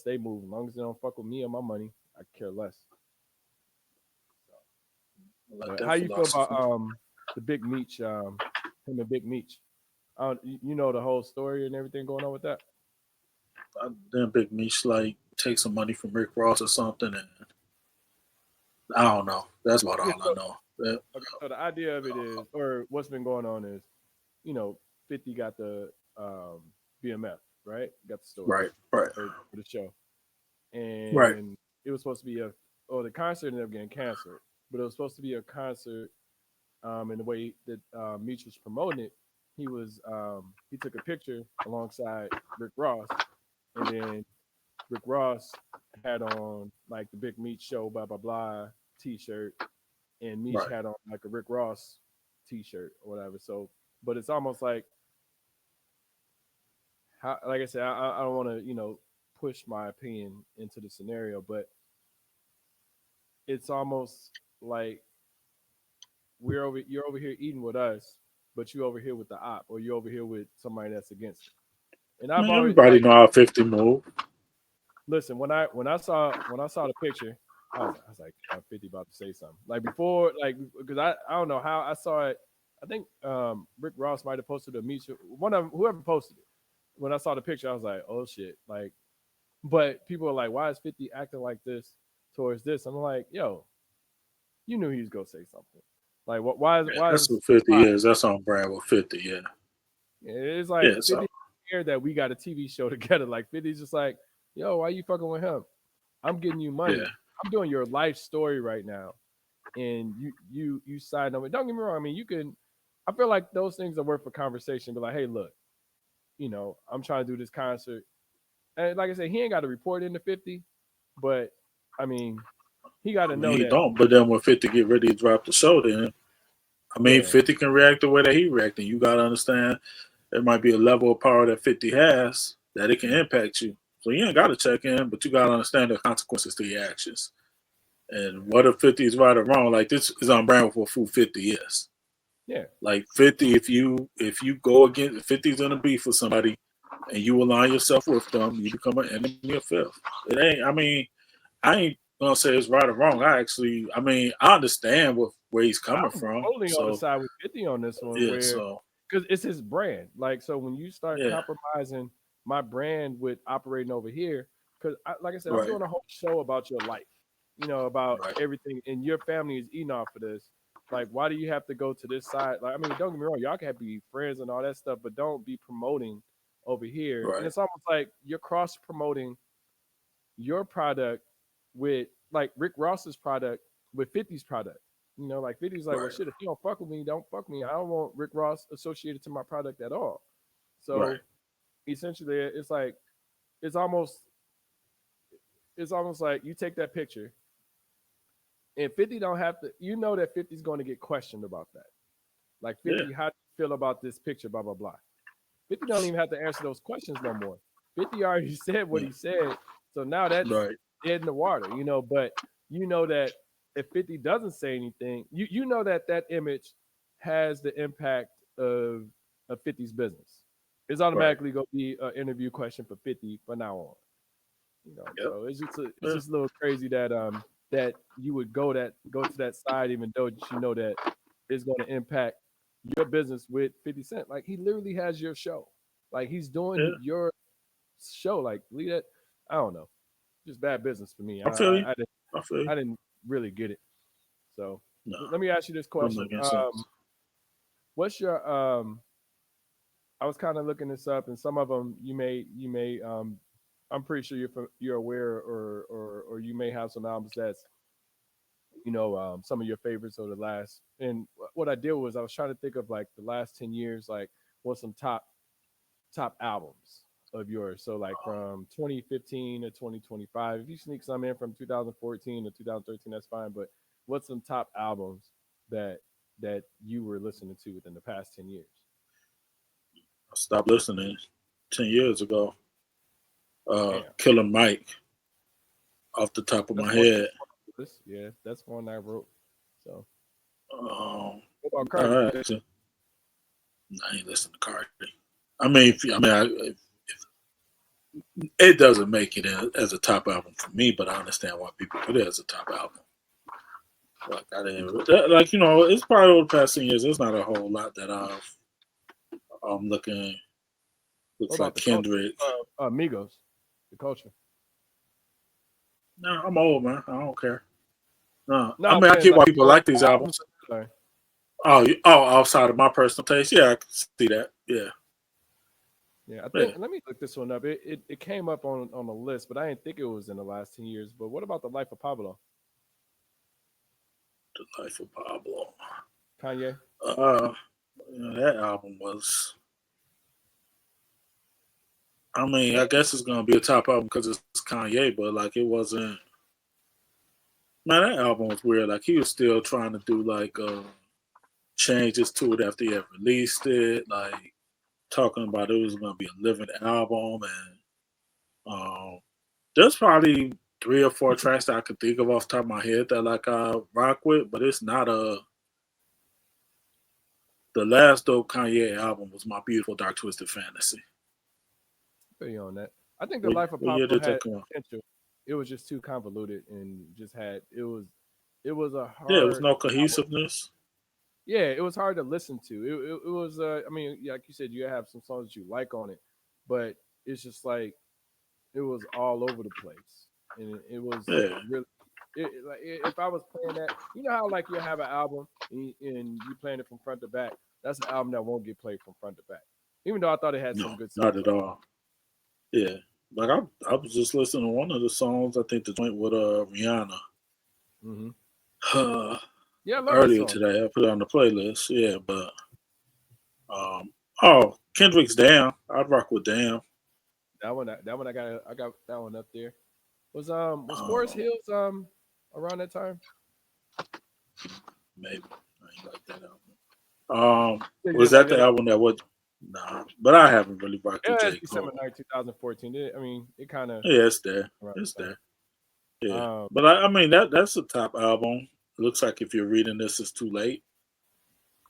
they move. As long as they don't fuck with me or my money, I care less. So, I like but how that you feel about philosophy. the Big Meech, him and Big Meech? You know the whole story and everything going on with that. Then Big Meech like take some money from Rick Ross or something, and I don't know. That's about Yeah. all I know. Okay, so the idea of it is, or what's been going on is, you know, 50 got the BMF, right? Got the store Right, right, for the show, right, and it was supposed to be the concert ended up getting canceled, but it was supposed to be a concert And the way that Meech was promoting it, he took a picture alongside Rick Ross, and then Rick Ross had on like the Big Meech Show blah blah blah T-shirt, and Meech Right. had on like a Rick Ross T-shirt or whatever. So, but it's almost like how, like I said, I don't want to push my opinion into the scenario, but it's almost like you're over here eating with us, but you over here with the op, or you over here with somebody that's against it. And I I've mean, always everybody like know how 50 move. listen when I saw the picture, I was like 50 about to say something like before like because I don't know how I saw it. I think Rick Ross might have posted a meet one of them, whoever posted it. When I saw the picture, I was like, oh shit, like. But people are like, why is 50 acting like this towards this? I'm like, yo, you knew he was gonna say something. Like, what? Yeah, Why that's is what 50 why? is. That's on brand with 50. Yeah. It's Yeah. like So 50 here that we got a TV show together. Like 50's just like, yo, why you fucking with him? I'm getting you yeah. money. I'm doing your life story right now, and you signed on it. Don't get me wrong. I mean, you can. I feel like those things are worth a conversation. But like, hey, look, I'm trying to do this concert, and like I said, he ain't got to report into 50, but I mean, he got I to mean, know he that. don't. But then when 50 get ready to drop the show, then I mean, Yeah, 50 can react the way that he reacting. You gotta understand there might be a level of power that 50 has that it can impact you. So you ain't gotta check in, but you gotta understand the consequences to your actions. And what if 50 is right or wrong? Like this is on brand for who 50 is. yeah, Like 50, if you go against 50 is gonna beef with somebody and you align yourself with them, you become an enemy of fifth. It ain't. I mean, I ain't gonna say it's right or wrong. I mean, I understand where he's coming I'm from. totally on the So side with 50 on this one, yeah, where so because it's his brand. Like, so when you start yeah, compromising my brand with operating over here, because like I said, I'm right, doing a whole show about your life, about right, everything, and your family is eating off of this. Like, why do you have to go to this side? Like, I mean, don't get me wrong, y'all can be friends and all that stuff, but don't be promoting over here. And right, it's almost like you're cross promoting your product with like Rick Ross's product with 50's product. Like 50's like, well, right, shit, if you don't fuck with me, don't fuck with me. I don't want Rick Ross associated to my product at all. right. So essentially, it's almost it's almost like you take that picture and 50 don't have to. You know that 50's going to get questioned about that. Like Yeah, 50, how do you feel about this picture? Blah blah blah. 50 don't even have to answer those questions no more. 50 already said what yeah, he said. So now that's right, dead in the water. But you know that if 50 doesn't say anything, you know that that image has the impact of 50's business. It's right. automatically going to be an interview question for 50 from now on. Yep. So it's Yeah, just a little crazy that you would go to that side even though you know that it's going to impact your business with 50 Cent. Like he literally has your show. Like he's doing yeah. your show. Like lead it. I don't know. Just bad business for me. I feel you. I didn't I feel you. I didn't really get it. So No, let me ask you this don't question. make any sense. What's your I was kind of looking this up, and some of them you may I'm pretty sure you're aware, or you may have some albums that's some of your favorites or the last. And what I did was I was trying to think of like the last 10 years, like what's some top albums of yours. So like from 2015 to 2025. If you sneak some in from 2014 to 2013, that's fine. But what's some top albums that you were listening to within the past 10 years? I stopped listening 10 years ago. Damn. Killer Mike off the top of That's my one. head. Yeah, that's one I wrote. So Um, what about Cardi? actually, I ain't listening to Cardi. I mean, it doesn't make it as a top album for me, but I understand why people put it as a top album. Like I didn't, like it's probably over the past 10 years. There's not a whole lot that I'm looking. What Looks about like the culture? Kendrick. Migos, the culture. No, I'm old man. I don't care. No, No, I I'm mean I saying get like why people like these albums. albums. Oh, outside of my personal taste, yeah, I can see that. Yeah, Yeah, I yeah. think. Let me look this one up. It came up on the list, but I didn't think it was in the last 10 years. But what about the life of Pablo? The Life of Pablo. Kanye. Uh, that album was. I mean, I guess it's gonna be a top album because it's Kanye, but like it wasn't. Man, that album was weird. Like he was still trying to do like changes to it after he had released it. Like talking about it was gonna be a living album, and um, there's probably 3 or 4 tracks that I could think of off the top of my head that like I rock with, but it's not a. The last dope Kanye album was My Beautiful Dark Twisted Fantasy. Feel you on that. I think the What, Life of what year Pablo did had that come out? potential. It was just too convoluted and just had it was a Yeah, it was hard no album. cohesiveness. Yeah, it was hard to listen to. It was I mean, yeah, like you said, you have some songs that you like on it, but it's just like it was all over the place, and it was Yeah, really. Like if I was playing that, you know how like you have an album and you playing it from front to back. That's an album that won't get played from front to back. Even though I thought it had some no, good not songs at on all. Yeah, like I was just listening to one of the songs. I think the joint with Rihanna it. uh, Yeah, I love that earlier song. today. I put it on the playlist. Yeah, but um, oh, Kendrick's Damn. I'd rock with Damn. That one I got that one up there. Was Forest Um, Hills around that time? maybe I ain't like that album. Yeah, you Was didn't like that that the album? album that would? Nah, but I haven't really rocked with Yeah, J it's December Cole. 9th, 2014. I mean, it kind of Yeah, it's there. around It's the time. there. Yeah, Um, but I mean that's a top album. Looks like if you're reading this, it's too late.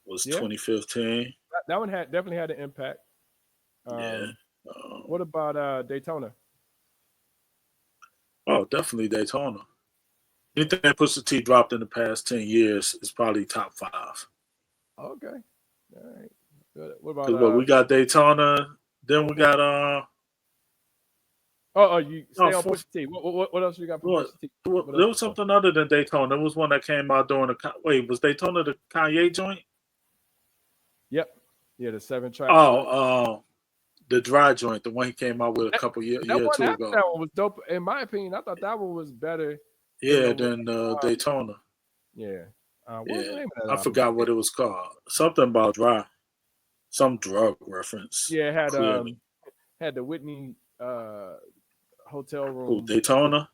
Was yeah, 2015. that one had definitely had an impact. Yeah. Um, Um, what about Daytona? oh, definitely Daytona. Anything that Pusha T dropped in the past 10 years is probably top five. Okay, all right. Good. What about Because what we got Daytona, then we got you oh, stay on Pusha T. What else you got for what, Pusha T? What else there you was going? something other than Daytona. There was one that came out during the wait, was Daytona the Kanye joint? Yep. Yeah, the 7 track Oh, joint. the dry joint, the one he came out with a That, couple that year or one two after ago. that one was dope. In my opinion, I thought that one was better than the Yeah, one. then Um, Daytona. yeah. What was the Yeah, name of that I album? forgot what it was called. Something about dry, some drug reference. Yeah, it Clearly, had the Whitney hotel who room. Daytona?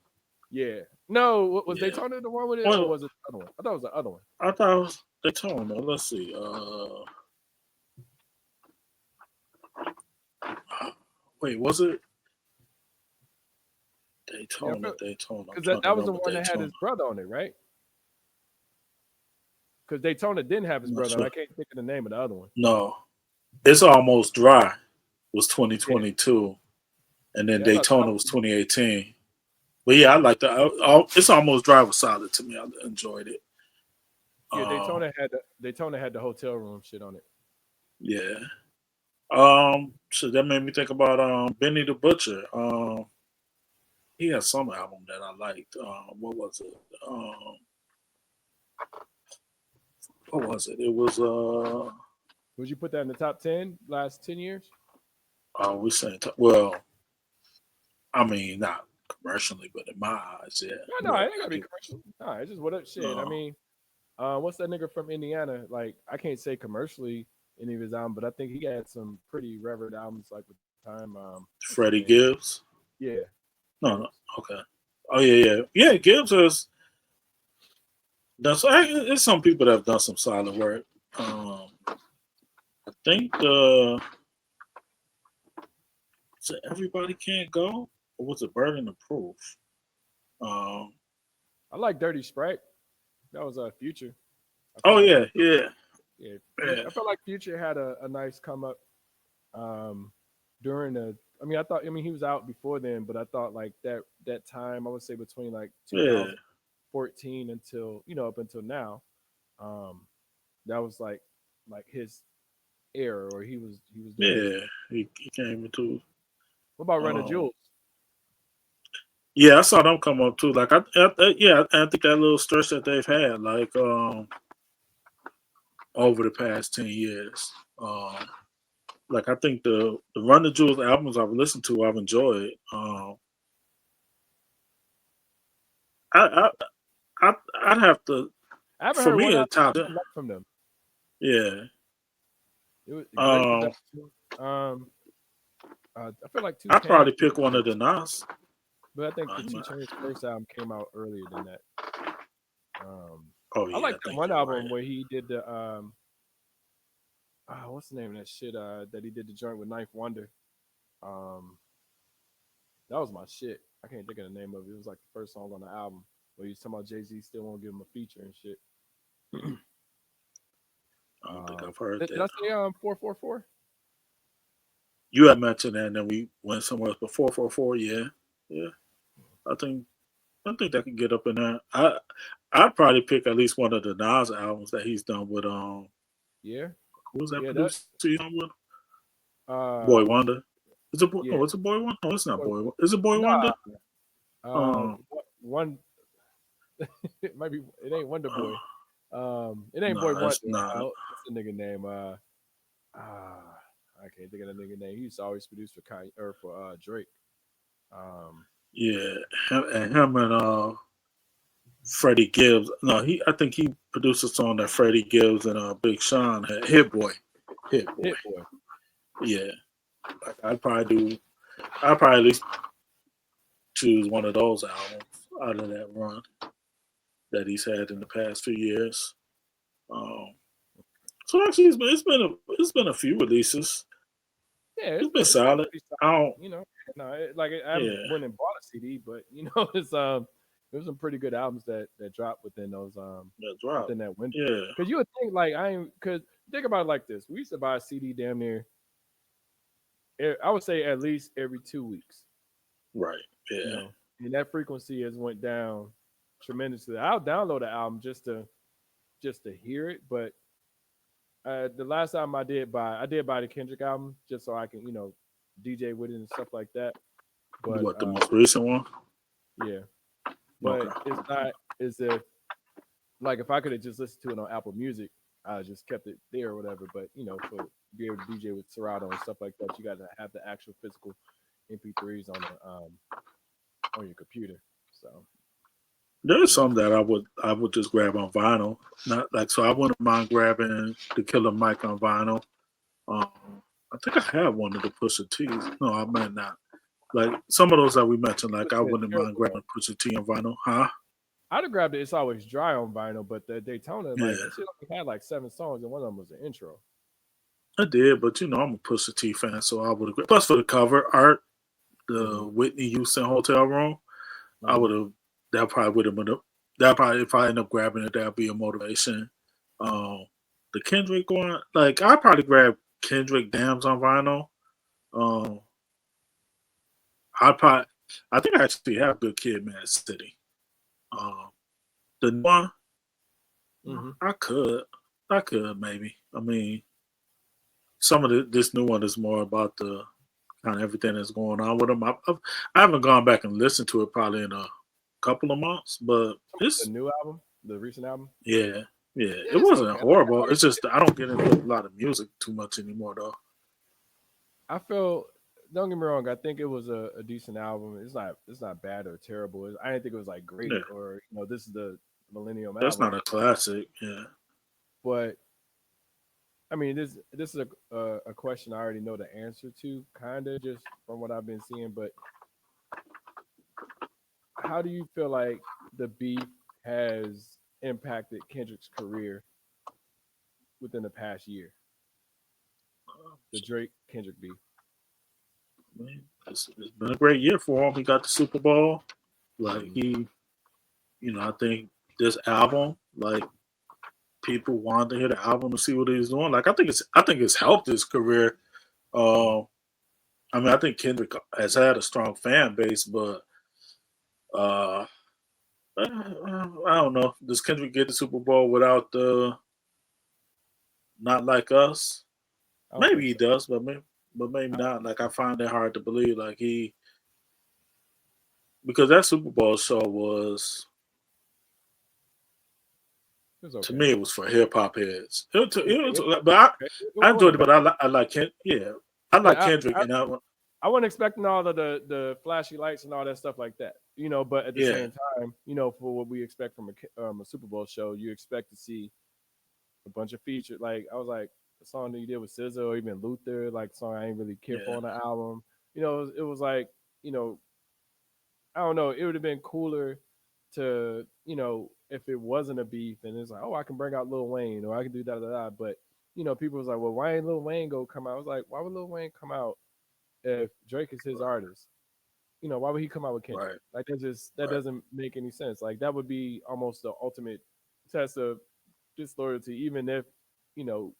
Yeah. No, was Yeah. Daytona the one with it, or Well, was it the other one? I thought it was the other one. I thought it was Daytona. Let's see. Wait, was it Yeah, Daytona? Daytona. I'm because trying to that was the remember one that had Daytona. his brother on it, right? Because Daytona didn't have his I'm not brother, and sure. I can't think of the name of the other one. No, it's almost dry. Was Yeah, 2022, and then yeah, I thought that Daytona was one. 2018. But yeah, I like that. It's almost dry was solid to me. I enjoyed it. Yeah, Um, Daytona had the hotel room shit on it. yeah. So that made me think about Benny the Butcher. He had some album that I liked. What was it? What was it? It was Would you put that in the top 10 last 10 years? we saying well, I mean not commercially, but in my eyes, yeah. No, no, Well, it ain't I gotta be give commercial. No, it's just what up shit. I uh, mean, what's that nigga from Indiana? Like, I can't say commercially any of his albums, but I think he had some pretty reverend albums like with the time. What's his Freddie name? Gibbs. Yeah, No, no, Gibbs. okay. Oh yeah. Gibbs has done. There's some people that have done some solid work. I think so everybody can't go, or was it Burden of Proof? Um, I like Dirty Sprite. That was a Future. I felt oh like yeah, yeah. I felt like Future had a nice come up um, during the. I mean, he was out before then, but I thought like that time I would say between like Yeah, 2014 until up until now, um, that was like his era, or he was doing his. yeah. He came into. What about Run the Um, Jewels? yeah, I saw them come up too. Like yeah, I think that little stretch that they've had, like over the past 10 years. Like I think the Run the Jewels albums I've listened to, I've enjoyed. I I'd have to I haven't for heard one me a album top. I didn't like from them. Yeah. Drake was that Um, too. I feel like Two I'd Chains, probably pick one of the Nas. but I think the He Two might- Chains first album came out earlier than that. Um, Oh I yeah, like I that think one you're album right. where he did the what's the name of that shit? That he did the joint with Ninth Wonder. Um, that was my shit. I can't think of the name of it. It was like the first song on the album where he's talking about Jay-Z still won't give him a feature and shit. I don't think I've heard Did I that. say 444? You had mentioned that, and then we went somewhere else. But 444, yeah, yeah. I think I think that can get up in there. I'd probably pick at least one of the Nas albums that he's done with Yeah, who was that yeah. That producer he's done with? Boy uh Wonder. Is it yeah. no, it's a Boy Wonder? No, it's not Boy, Boy. boy. Is it Boy Nah. Wonder? Um, One it might be it ain't Wonder uh, Boy. It ain't Boy nah, Wonder. it's not. What's the nigga name? I can't think of the nigga name. He used to always produce for Kanye or for Drake. Um, Yeah, him and Freddie Gibbs. No, I think he produced a song that Freddie Gibbs and Big Sean had. Hit Boy, Hit Boy. Hit Boy. Yeah, like I'd probably at least choose one of those albums out of that run that he's had in the past few years. Um, so actually, it's been a few releases. Yeah, It's been it's been solid. pretty I solid. don't. No, like I haven't Yeah, went and bought a CD, but there's some pretty good albums that dropped within those that drop. within that window. Yeah, Because you would think like because think about it like this: we used to buy a CD damn near, I would say at least every 2 weeks. right. You Yeah, know, and that frequency has went down tremendously. I'll download the album just to hear it, but the last time I did buy the Kendrick album just so I can DJ with it and stuff like that. But what the most recent one? yeah, Okay. but it's not as if like if I could have just listened to it on Apple Music, I just kept it there or whatever. But for be able to DJ with Serato and stuff like that, you got to have the actual physical MP3s on your computer. So There's yeah, some that I would just grab on vinyl. Not like so. I wouldn't mind grabbing the Killer Mike on vinyl. Um, I think I have one of the Pusha T's. No, I might not. Like some of those that we mentioned, like I listen to wouldn't mind Terrible though. grabbing Pusha T on vinyl, huh? I'd have grabbed it. It's always dry on vinyl, but the Daytona, like Yeah, that shit only had like 7 songs, and one of them was an intro. I did, but I'm a Pusha T fan, so I would have. Plus for the cover art, Hmm. the Whitney Houston hotel room, I would Hmm. have. That probably would have been. That probably if I end up grabbing it, that'd be a motivation. Um, the Kendrick one, like I probably grab Kendrick Dams on vinyl. Um, I probably, I think I actually have Good Kid, Mad City. Um, the one Hmm. I could maybe. I mean, some of this new one is more about the kind of everything that's going on with them. I haven't gone back and listened to it probably in a couple of months, but The it's new album, the recent album, yeah, yeah. yeah, It it's wasn't okay. I horrible. like It's just I don't get into a lot of music too much anymore though. I feel. Don't get me wrong. I think it was a decent album. It's not bad or terrible. I didn't think it was like great Yeah, or this is the millennium that's album. not a classic. Yeah, But I mean, this is a question I already know the answer to, kind of just from what I've been seeing. But how do you feel like the beef has impacted Kendrick's career within the past year? The Drake Kendrick beef. I mean, it's been a great year for him. He got the Super Bowl. Like Hmm. I think this album, like people wanted to hear the album to see what he's doing. Like I think it's helped his career. Hmm. Uh, I mean, I think Kendrick has had a strong fan base, but uh, I don't know. Does Kendrick get the Super Bowl without the "Not Like Us"? I don't Maybe think he so. does, but maybe I don't not. think Like I so. find it hard to believe. Like he because that Super Bowl show was It was to okay. me it was for hip hop heads. Yeah, It it, was, it but was okay. I It enjoyed wasn't it. bad. But I like yeah, I like Yeah, Kendrick, and I wasn't expecting all of the flashy lights and all that stuff like that. But at the yeah, same time, for what we expect from a Super Bowl show, you expect to see a bunch of featured. Like I was like the song that you did with SZA or even Luther, like song I ain't really care for yeah, on the album. It was like you know I don't know. It would have been cooler to, if it wasn't a beef and it's like, oh, I can bring out Lil Wayne or I can do da da da. But people was like, well, why ain't Lil Wayne go come out? I was like, why would Lil Wayne come out if Drake is his artist? Why would he come out with Kendrick? right, Like that right, doesn't make any sense. Like that would be almost the ultimate test of disloyalty, even if you know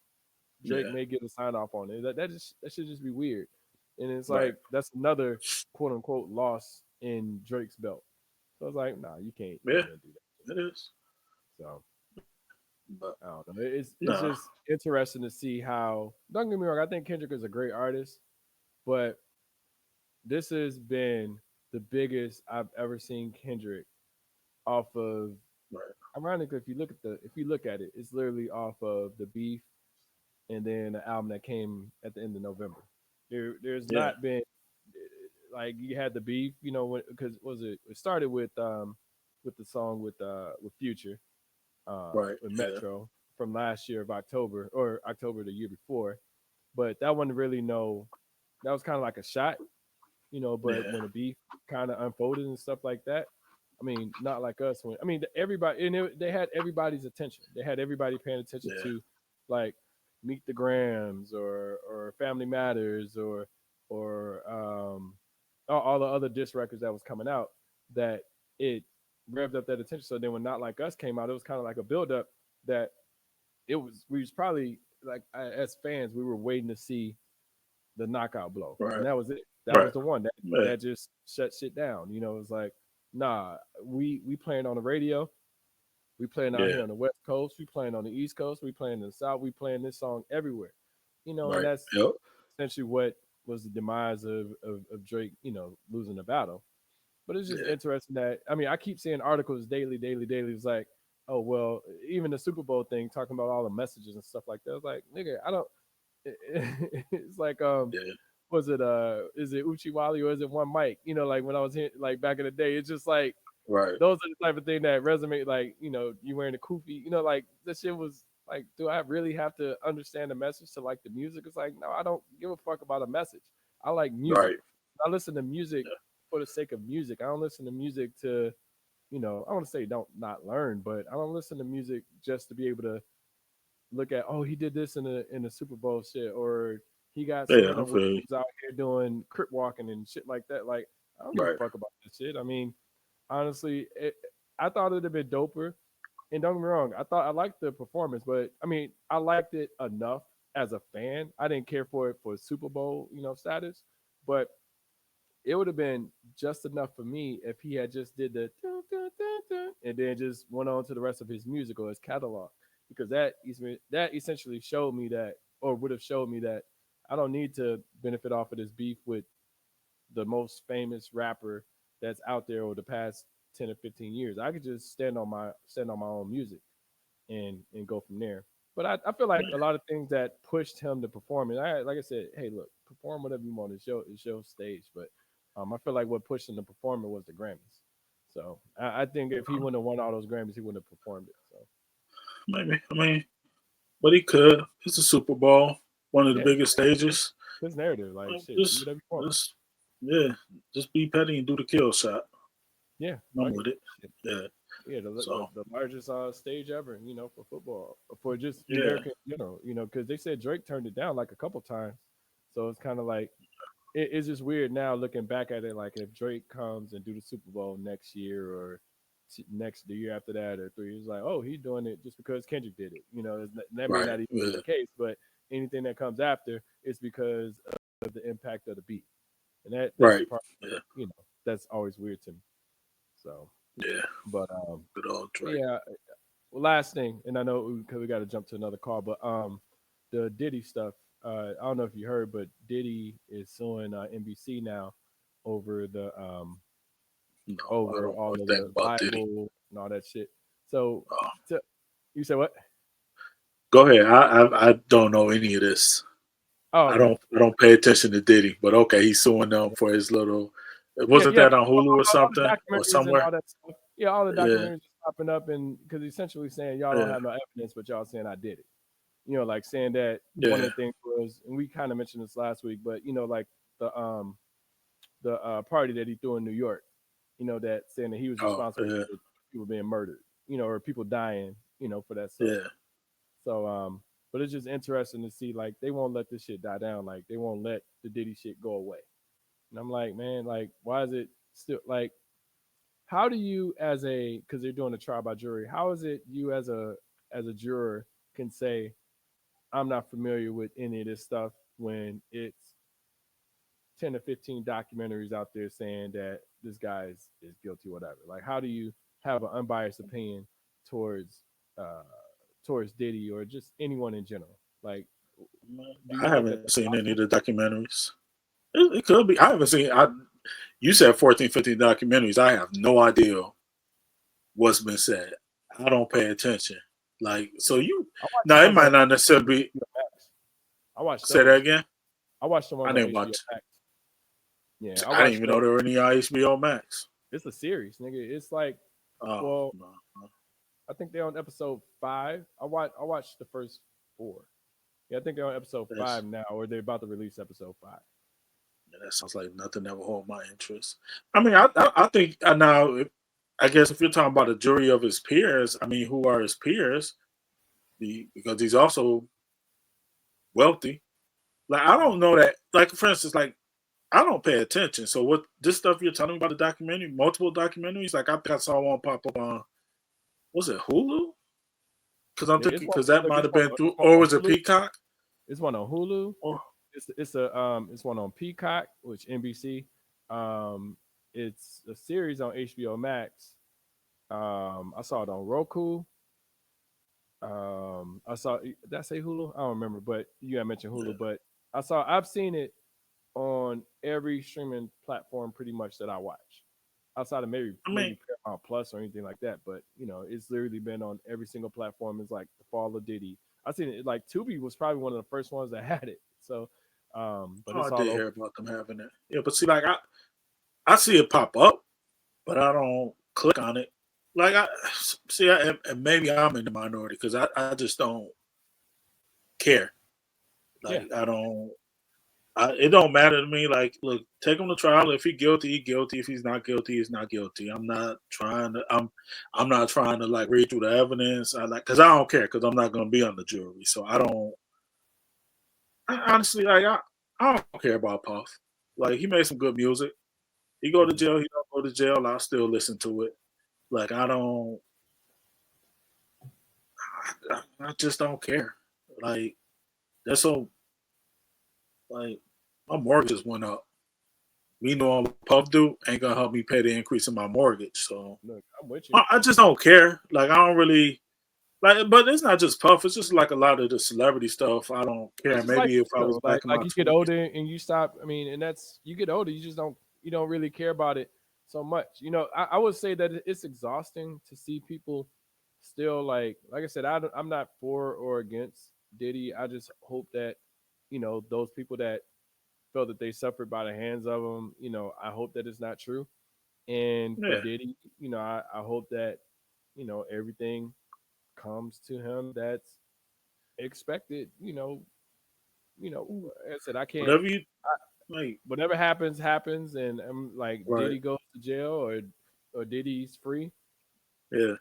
Drake yeah, may get a sign off on it. That should just be weird. And it's right, like that's another quote unquote loss in Drake's belt. So I was like, nah, you yeah, can't do that. it is. So But I don't know. It's nah, just interesting to see how. Don't get me wrong. I think Kendrick is a great artist, but this has been the biggest I've ever seen Kendrick off of. right, Ironically, if you look at it, it's literally off of the beef and then the album that came at the end of November. There's yeah, not been like you had the beef, because was it started with the song with Future, with yeah, Metro from last year of October or October the year before, but that wasn't really no. That was kind of like a shot, but yeah, when the beef kind of unfolded and stuff like that, I mean, not like us. Everybody, and they had everybody's attention. They had everybody paying attention yeah, to, like, Meet the Grams or Family Matters or all the other diss records that was coming out that it revved up that attention. So then when Not Like Us came out, it was kind of like a build up that we was probably like as fans we were waiting to see the knockout blow, and right, that was it. That right, was the one that yeah, that just shut shit down. It's like, nah, we playing on the radio, we playing out yeah, here on the West Coast, we playing on the East Coast, we playing in the South, we playing this song everywhere. And right, that's yep, essentially what was the demise of Drake, losing the battle. But it's just yeah, interesting that I keep seeing articles daily, daily, daily. It's like, oh well, even the Super Bowl thing talking about all the messages and stuff like that. It's like, nigga, I don't. It's like yeah, was it is it Uchiwali or is it One Mic? Like when I was here like back in the day, it's just like right, those are the type of thing that resonate. Like you wearing a kufi, like that shit was like, do I really have to understand the message to like the music? It's like no, I don't give a fuck about a message. I like music. right, I listen to music yeah, for the sake of music. I don't listen to music to I want to say don't not learn, but I don't listen to music just to be able to look at, oh, he did this in the Super Bowl shit, or he got yeah, Serena I feel you. Williams out here doing crip walking and shit like that. Like, I don't give a Right, fuck about this shit. Honestly, I thought it'd have been doper. And don't get me wrong, I liked the performance, but I liked it enough as a fan. I didn't care for it for Super Bowl, status, but it would have been just enough for me if he had just did the dun, dun, dun, dun, and then just went on to the rest of his music or his catalog, because that essentially showed me that, or would have showed me that I don't need to benefit off of this beef with the most famous rapper that's out there over the past 10 or 15 years. I could just stand on my own music and go from there. But I feel like a lot of things that pushed him to perform, and like I said, hey, look, perform whatever you want. It's your stage. But I feel like what pushed him to perform it was the Grammys. So I think if he wouldn't have won all those Grammys, he wouldn't have performed it. So maybe. I mean, but he could. It's a Super Bowl, one of the yeah, biggest his, stages. his narrative, like shit, do Just, whatever you want. just, yeah, just be petty and do the kill shot. Yeah, I'm fuck it. with it. Shit. Yeah. Yeah, So the largest stage ever, for football, for just yeah, American, because they said Drake turned it down like a couple times. So it's kind of like it's just weird now looking back at it. Like if Drake comes and do the Super Bowl next year or next the year after that or 3 years, like oh he's doing it just because Kendrick did it. That may right. not even be Yeah, the case, but anything that comes after is because of the impact of the beat, and that's the right. part Yeah, that's always weird to me. So, yeah. but Good old Drake. yeah. Well, last thing, and I know because we got to jump to another call, but the Diddy stuff. I don't know if you heard, but Diddy is suing NBC now over the No, I over don't know all a of thing the about Diddy. libel and all that shit. So, Uh, you said what? Go ahead. I don't know any of this. Oh, I okay. don't pay attention to Diddy, but okay, he's suing them Yeah, for his little. yeah, Wasn't yeah. that on Hulu or All the something or documentaries and somewhere? all that stuff. Yeah, all the Yeah, documentaries popping up, and because essentially saying y'all don't yeah, have no evidence, but y'all saying I did it. like saying that one of Yeah. the things was, and we kind of mentioned this last week, but like the party that he threw in New York, that saying that he was Oh, responsible yeah. for people being murdered, or people dying, for that stuff. Yeah. So, but it's just interesting to see like they won't let this shit die down. Like they won't let the Diddy shit go away. And I'm like, man, like why is it still like? How do you, as a, because they're doing a trial by jury, how is it you as a juror can say I'm not familiar with any of this stuff when it's 10 or 15 documentaries out there saying that this guy is guilty, whatever. Like, how do you have an unbiased opinion towards uh, towards Diddy or just anyone in general? Like, do you I think that haven't that's seen any of possible? the documentaries. It could be. I haven't seen. You said 14, 15 documentaries. I have no idea what's been said. I don't pay attention. Like, so you. I watched the Now it ones on might not necessarily be. HBO Max. I watched Say that those. again. I watched the I ones on didn't HBO watch. Max. Yeah, I I didn't watched even know those. there were any on HBO Max. It's a series, nigga. It's like, Oh well, no, no. I think they're on episode 5. I watched the first 4. Yeah, I think they're on episode That's 5 now, or they're about to release episode 5. that sounds like nothing that will hold my interest. I mean, I think now. I guess if you're talking about a jury of his peers, I mean, who are his peers? Because he's also wealthy. Like I don't know that. Like for instance, like I don't pay attention. So what this stuff you're telling me about the documentary, multiple documentaries? Like I think I saw one pop up on was it Hulu? Because I'm Yeah, it's thinking one. because that Look, might it's have one. been through, It's one or on was it Hulu. Peacock? It's one on Hulu. Or It's one on Peacock, which NBC. Um, it's a series on HBO Max. I saw it on Roku. I saw. Did I say Hulu? I don't remember, but you had mentioned yeah. Hulu. But I've seen it on every streaming platform pretty much that I watch, outside of maybe I mean, maybe Paramount Plus or anything like that. But it's literally been on every single platform. It's like the fall of Diddy. I seen it like Tubi was probably one of the first ones that had it. So, but oh, it's I all did over. hear about them having it. Yeah, but see, like I see it pop up, but I don't click on it. Like I see, and maybe I'm in the minority because I just don't care. Yeah, Like I don't. It don't matter to me. Like, look, take him to trial. If he's guilty, he's guilty. If he's not guilty, he's not guilty. I'm not trying to. I'm not trying to like read through the evidence. I like because I don't care because I'm not going to be on the jury. So I don't. Honestly, like I don't care about Puff. Like he made some good music. He go to hmm jail. He don't go to jail. I still listen to it. Like I don't. I just don't care. Like that's so. Like my mortgage went up. Me knowing what Puff do ain't gonna help me pay the increase in my mortgage. So look, I'm with you. I just don't care. Like I don't really like, but it's not just Puff. It's just like a lot of the celebrity stuff. I don't It's care. just like Maybe if I was like back in my like you get 20s, older and you stop. I mean, and that's you get older, you don't really care about it so much. I would say that it's exhausting to see people still like I said, I'm not for or against Diddy. I just hope that those people that felt that they suffered by the hands of him. I hope that it's not true. And for yeah, Diddy, I hope that everything comes to him that's expected. Like I said, I can't. whatever you like, Whatever happens, happens, and I'm like, right? Diddy goes to jail or Diddy's free. Yeah,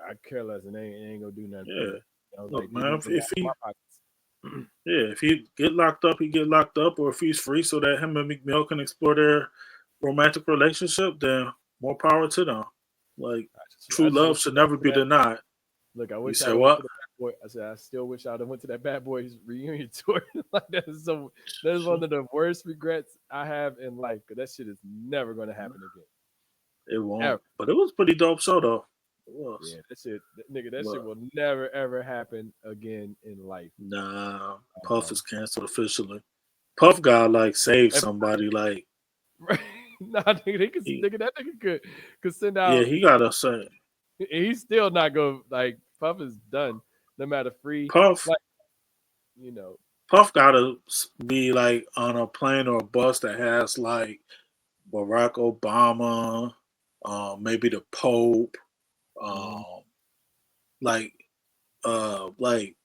I care less, and it ain't gonna do nothing for yeah. me. Look, Like man, Diddy if, been if out of my he, pockets. yeah, if he get locked up, he get locked up, or if he's free, so that him and Meek Mill can explore their romantic relationship, then more power to them. Like I true just love wish should I went never to be that. denied. Look, I You wish I'd said have went to what? the Bad Boy. I said I still wish I'd have went to that Bad Boys reunion tour. Like that is one of the worst regrets I have in life. Cause that shit is never gonna happen again. It won't. Ever. But it was pretty dope show though. It was. Yeah, that shit But will never ever happen again in life. nah, Puff Um, is canceled officially. Puff got like save every somebody. Like Right. Nah, nigga, he, that nigga could send yeah, out. he gotta say He's still not go like Puff is done. No matter free, Puff. like you know, Puff gotta be like on a plane or a bus that has like Barack Obama, maybe the Pope, mhm. um, like like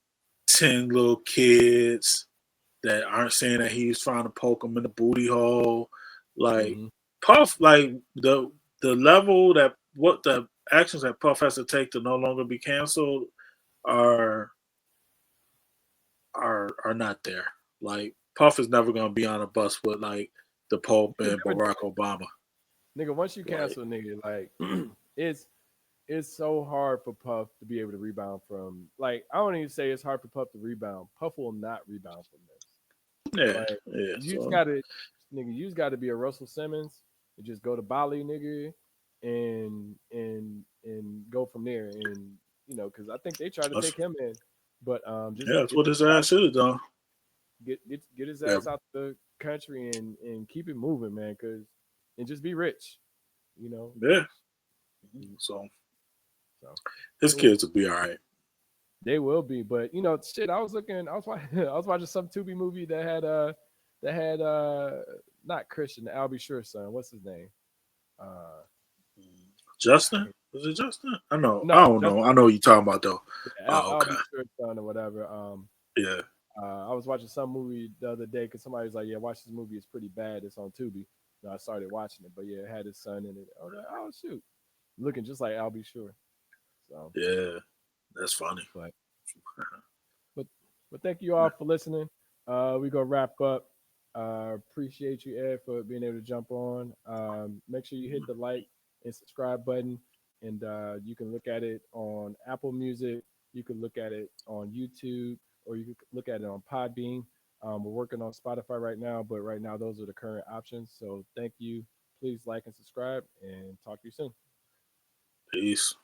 10 little kids that aren't saying that he's trying to poke them in the booty hole. Like Mm-hmm. Puff, like the level that what the actions that Puff has to take to no longer be canceled are are not there. Like Puff is never gonna be on a bus with like the Pope He'll and never do Barack Obama. it. Nigga, once you Like, cancel a nigga, like it's it's so hard for Puff to be able to rebound from like I don't even say it's hard for Puff to rebound. Puff will not rebound from this. yeah, Like yeah. you just So gotta nigga, you just gotta be a Russell Simmons and just go to Bali, nigga, and go from there. And because I think they tried to that's take him in, but just yeah, that's get what the his shit out ass should have done. get his Yeah, ass out the country and keep it moving, man. Cause and just be rich, you know. yeah. Mm, So so his cool. kids will be all right. They will be, but shit. I was watching, I was watching some Tubi movie that had not Christian, Albie Sure son. What's his name? Uh, I Justin? can't, Was it Justin? I know. no, I don't just know. I know what you're talking about though. Oh, Albie okay. Sure son or whatever. Yeah. I was watching some movie the other day because somebody was like, "Yeah, watch this movie. It's pretty bad. It's on Tubi." So I started watching it, but yeah, it had his son in it. I was like, "Oh shoot," looking just like Albie Sure. So, Yeah. That's funny. but But but thank you all for listening. We gonna wrap up. Appreciate you, Ed, for being able to jump on. Make sure you hit the like and subscribe button, and you can look at it on Apple Music. You can look at it on YouTube, or you can look at it on Podbean. We're working on Spotify right now, but right now those are the current options. So thank you. Please like and subscribe, and talk to you soon. Peace.